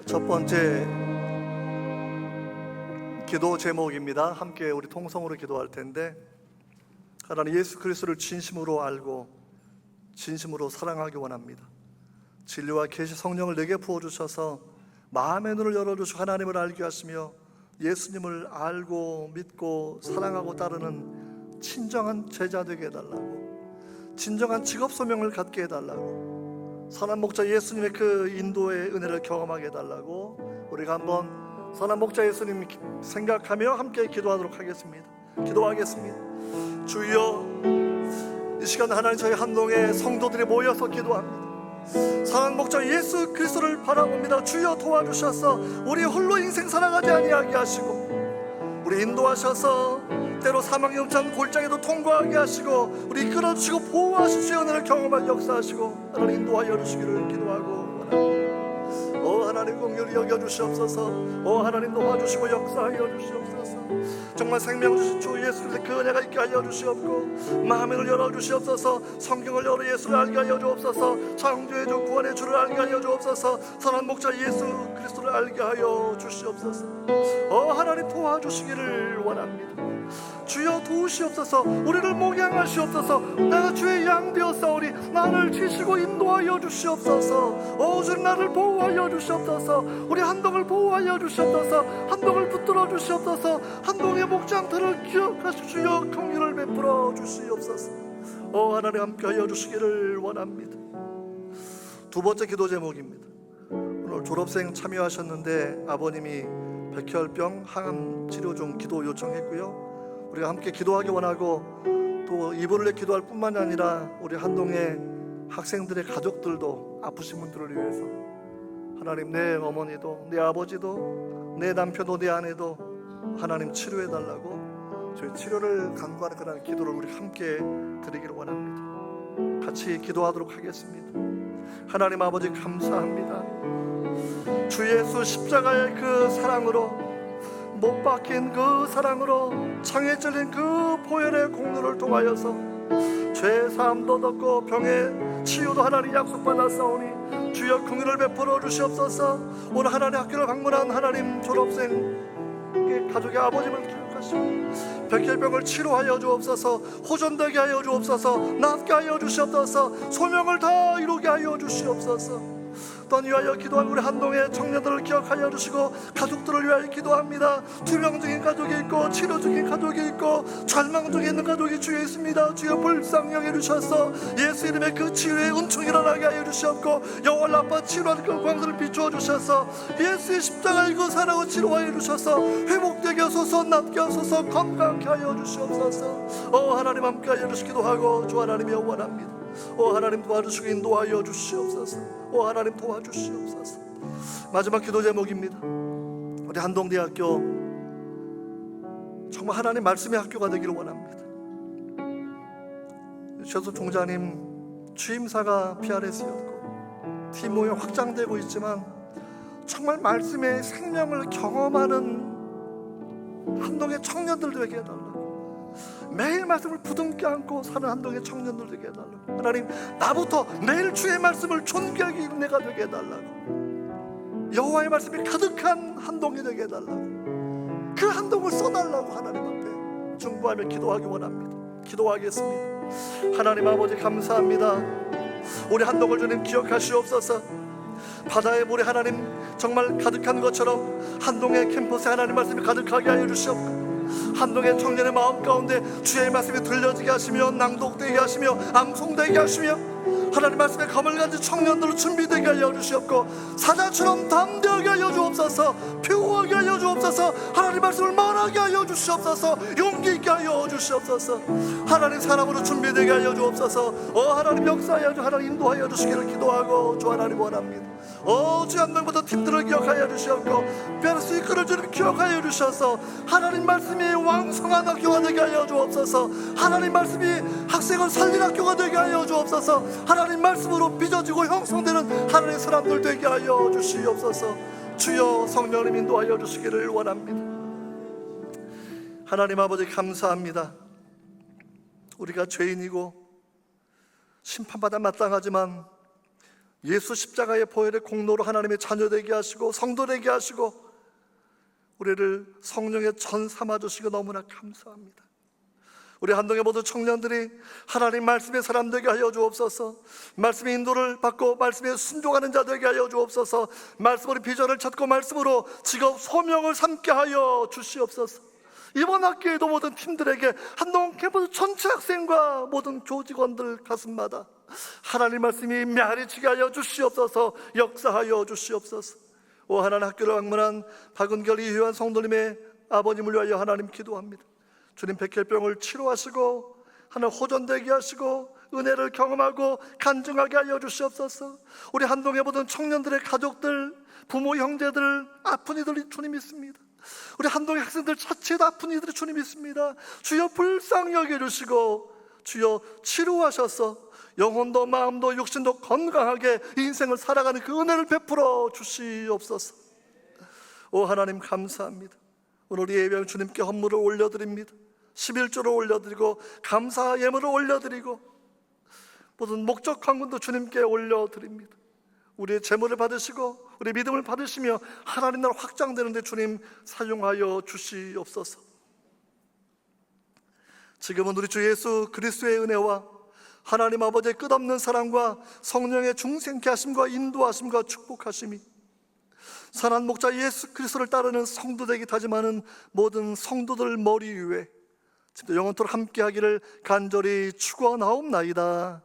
A: 첫 번째 기도 제목입니다. 함께 우리 통성으로 기도할 텐데, 하나님 예수 그리스도를 진심으로 알고 진심으로 사랑하기 원합니다. 진리와 계시 성령을 내게 부어주셔서 마음의 눈을 열어주시고 하나님을 알게 하시며 예수님을 알고 믿고 사랑하고 따르는 친정한 제자 되게 해달라고, 진정한 직업 소명을 갖게 해달라고, 선한 목자 예수님의 그 인도의 은혜를 경험하게 해달라고, 우리가 한번 선한 목자 예수님 생각하며 함께 기도하도록 하겠습니다. 기도하겠습니다. 주여, 이 시간 하나님 저희 한동의 성도들이 모여서 기도합니다. 선한 목자 예수 그리스도를 바라봅니다. 주여 도와주셔서 우리 홀로 인생 살아가지 아니하게 하시고, 우리 인도하셔서 때로 사망의 음찬 골짜기도 통과하게 하시고, 우리 끌어주시고 보호하실 주의 은혜를 경험할 역사하시고 하나님 인도하여 주시기를 기도하고 원합니다. 오 하나님 공유를 여겨주시옵소서. 오 하나님 도와주시고 역사하여 주시옵소서. 정말 생명 주신 주 예수 그리스도의 그 은혜가 있게 하여 주시옵고, 마음을 열어주시옵소서. 성경을 열어 예수를 알게 하여 주옵소서. 창조의 주 구원의 주를 알게 하여 주옵소서. 선한 목자 예수 그리스도를 알게 하여 주시옵소서. 오 하나님 도와주시기를 원합니다. 주여 도우시옵소서. 우리를 목양하시옵소서. 내가 주의 양 되었사오니 나를 치시고 인도하여 주시옵소서. 오 주님 나를 보호하여 주시옵소서. 우리 한동을 보호하여 주시옵소서. 한동을 붙들어 주시옵소서. 한동의 목장들을 기억하시 주여 긍휼을 베풀어 주시옵소서. 오 하나님 함께하여 주시기를 원합니다. 두 번째 기도 제목입니다. 오늘 졸업생 참여하셨는데 아버님이 백혈병 항암 치료 중 기도 요청했고요. 우리가 함께 기도하기 원하고, 또 이분을 위해 기도할 뿐만이 아니라 우리 한동의 학생들의 가족들도, 아프신 분들을 위해서 하나님 내 어머니도 내 아버지도 내 남편도 내 아내도 하나님 치료해달라고 저희 치료를 간구하는 그런 기도를 우리 함께 드리기를 원합니다. 같이 기도하도록 하겠습니다. 하나님 아버지 감사합니다. 주 예수 십자가의 그 사랑으로, 못 박힌 그 사랑으로, 창에 찔린 그 보혈의 공로를 통하여서 죄 사함도 얻었고 병의 치유도 하나님 약속받았사오니 주여 긍휼을 베풀어 주시옵소서. 오늘 하나님 학교를 방문한 하나님 졸업생 가족의 아버님을 기억하시고 백혈병을 치료하여 주옵소서. 호전되게 하여 주옵소서. 낫게 하여 주시옵소서. 소명을 다 이루게 하여 주시옵소서. 또한 위하여 기도한 우리 한동의 청년들을 기억하여 주시고 가족들을 위하여 기도합니다. 투병 중인 가족이 있고 치료 중인 가족이 있고 절망 중에 있는 가족이 주위에 있습니다. 주여 불쌍히 여겨 주셔서 예수 이름의 그 치유의 은총이 일어나게 하여 주시옵고, 영월 아파 치료하는 그 광들을 비추어 주셔서 예수의 십자가의 그 사랑을 치료하여 주셔서 회복되게 하소서. 낫게 하소서. 건강케 하여 주시옵소서. 오 하나님 함께 하여 주시기도 하고, 주 하나님이 원합니다. 오 하나님 도와주시고 인도하여 주시옵소서. 오 하나님 도와주시옵소서. 마지막 기도 제목입니다. 우리 한동대학교 정말 하나님 말씀의 학교가 되기를 원합니다. 최수 총장님 취임사가 PRS였고 팀 모임 확장되고 있지만 정말 말씀의 생명을 경험하는 한동의 청년들 되게 해달라고, 매일 말씀을 부둥켜 안고 사는 한동의 청년들 되게 해달라고, 하나님 나부터 매일 주의 말씀을 존귀하게 은혜가 되게 해달라고, 여호와의 말씀이 가득한 한동이 되게 해달라고, 그 한동을 써달라고 하나님 앞에 중보하며 기도하기 원합니다. 기도하겠습니다. 하나님 아버지 감사합니다. 우리 한동을 주님 기억하시옵소서. 바다의 물에 하나님 정말 가득한 것처럼 한동의 캠퍼스에 하나님 말씀이 가득하게 하여 주시옵고, 한동의 청년의 마음 가운데 주의 말씀이 들려지게 하시며 낭독되게 하시며 암송되게 하시며 하나님 말씀에 검을 가진 청년들로 준비되게 하여 주시옵고, 사자처럼 담대하게 하여 주옵소서. 표하게 하여 주옵소서. 하나님 말씀을 말하게 하여 주시옵소서. 용기 있게 하여 주시옵소서. 하나님 사람으로 준비되게 하여 주옵소서. 하나님 역사하여 주, 하나님 인도하여 주시기를 기도하고 주 하나님 원합니다. 주 한 명부터 팀들을 기억하여 주시옵고, 베르스 이끌어 주님 기억하여 주셔서 하나님 말씀이 왕성한 학교가 되게 하여 주옵소서. 하나님 말씀이 학생을 살린 학교가 되게 하여 주옵소서. 하나님 말씀으로 빚어지고 형성되는 하나님의 사람들 되게 하여 주시옵소서. 주여 성령님 인도하여 주시기를 원합니다. 하나님 아버지 감사합니다. 우리가 죄인이고 심판받아 마땅하지만 예수 십자가의 보혈의 공로로 하나님의 자녀 되게 하시고 성도 되게 하시고 우리를 성령의 전 삼아주시고 너무나 감사합니다. 우리 한동의 모든 청년들이 하나님 말씀의 사람 되게 하여 주옵소서. 말씀의 인도를 받고 말씀에 순종하는 자 되게 하여 주옵소서. 말씀으로 비전을 찾고 말씀으로 직업 소명을 삼게 하여 주시옵소서. 이번 학기에도 모든 팀들에게 한동 캠퍼스 전체 학생과 모든 교직원들 가슴마다 하나님 말씀이 메아리치게 하여 주시옵소서. 역사하여 주시옵소서. 하나님 학교를 방문한 박은결 이효한 성도님의 아버님을 위하여 하나님 기도합니다. 주님 백혈병을 치료하시고 하나님 호전되게 하시고 은혜를 경험하고 간증하게 하여 주시옵소서. 우리 한동의 모든 청년들의 가족들, 부모 형제들 아픈 이들이 주님 있습니다. 우리 한동의 학생들 자체도 아픈 이들이 주님 있습니다. 주여 불쌍히 여겨주시고 주여 치료하셔서 영혼도 마음도 육신도 건강하게 인생을 살아가는 그 은혜를 베풀어 주시옵소서. 하나님 감사합니다. 오늘 이 예배는 주님께 헌물을 올려드립니다. 11조를 올려드리고 감사 예물을 올려드리고 모든 목적 헌금도 주님께 올려드립니다. 우리의 재물을 받으시고 우리의 믿음을 받으시며 하나님 나라 확장되는 데 주님 사용하여 주시옵소서. 지금은 우리 주 예수 그리스도의 은혜와 하나님 아버지의 끝없는 사랑과 성령의 중생케 하심과 인도하심과 축복하심이 선한 목자 예수 그리스도를 따르는 성도되기 다짐하는 모든 성도들 머리 위에 지금도 영원토록 함께하기를 간절히 축원하옵나이다.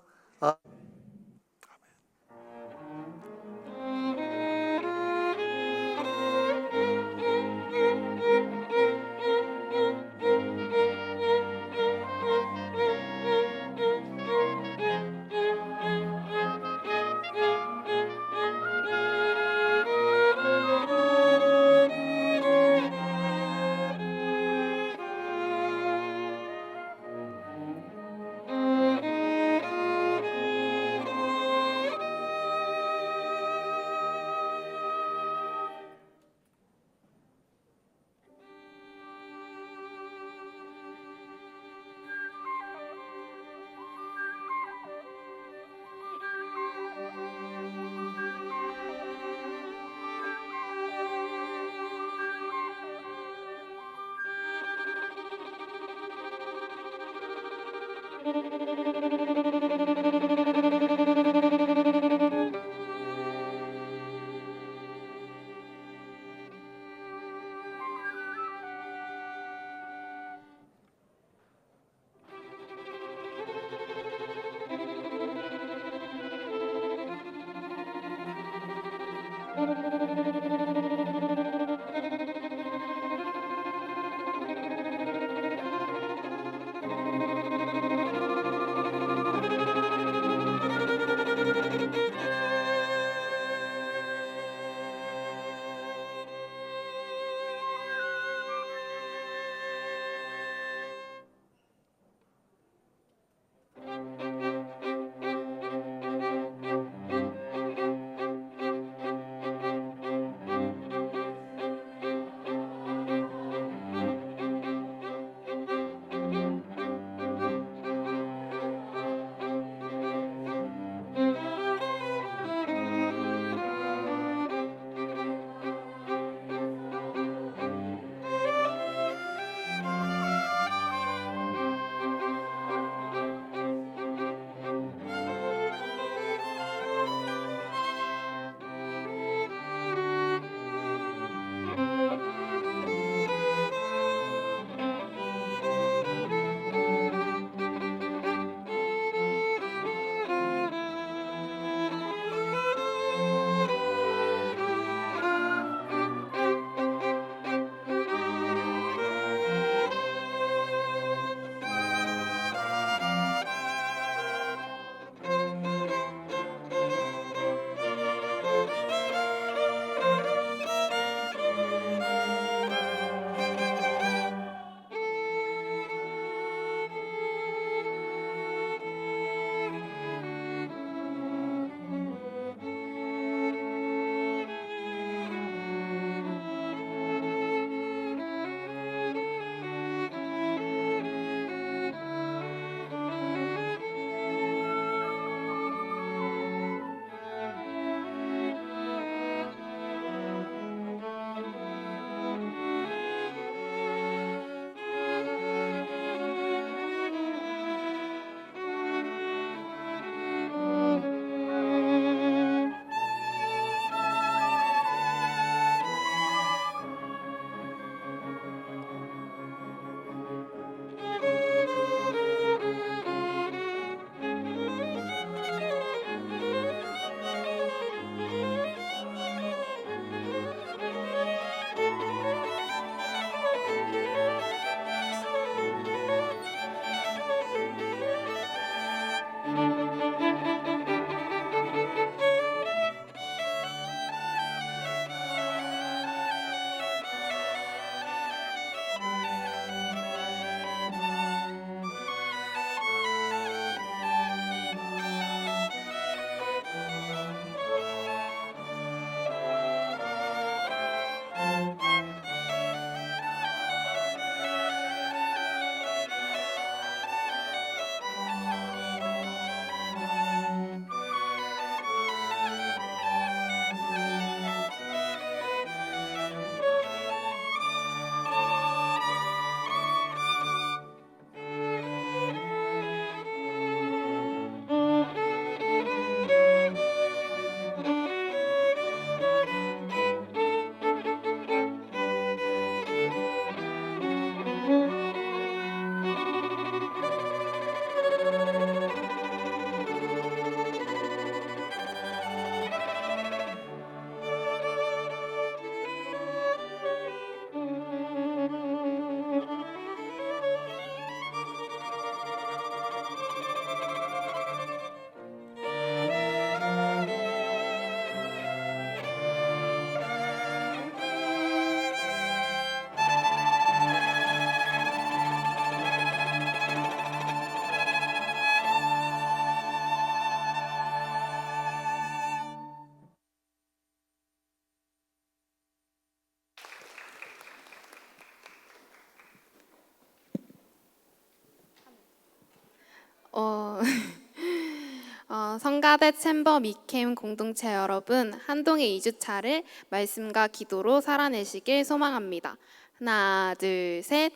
B: 성가대 챔버 미캠 공동체 여러분, 한동의 2주차를 말씀과 기도로 살아내시길 소망합니다. 하나, 둘, 셋.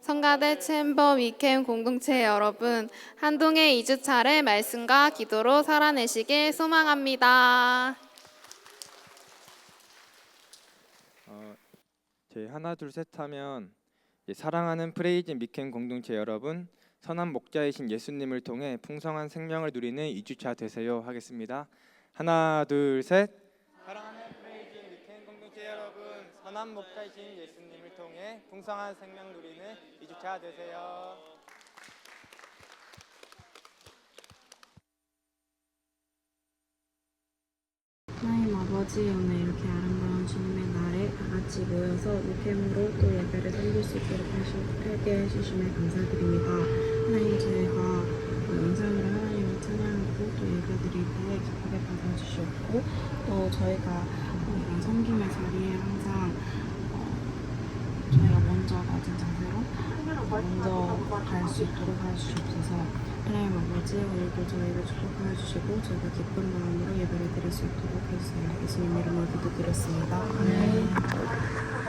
B: 성가대 챔버 미캠 공동체 여러분, 한동의 2주차를 말씀과 기도로 살아내시길 소망합니다.
E: 저희 하나 둘 셋 하면 사랑하는 프레이즈 미캠 공동체 여러분, 선한 목자이신 예수님을 통해 풍성한 생명을 누리는 2주차 되세요 하겠습니다. 하나 둘 셋. 사랑하는 프레이즈 미캠 공동체 여러분, 선한 목자이신 예수님을 통해 풍성한 생명 누리는 2주차 되세요.
F: 하나님 아버지, 오늘 이렇게 아름다운 주님의 날에 다 같이 모여서 우캠으로 또 예배를 섬길 수 있도록 하게 해주심에 감사드립니다. 하나님, 저희가 영상으로 하나님을 찬양하고 또 예배드릴 때 기쁘게 받아주시옵고, 또 저희가 이런 섬김의 자리에 항상 저희가 먼저 가진 자세로 먼저 갈 수 있도록 해주시옵소서. 하나님 아버지, 오늘도 저희를 축복하여 주시고 저희가 기쁜 마음으로 예배를 드릴 수 있도록 해주세요. 예수님 이름으로 기도드렸습니다. 아멘.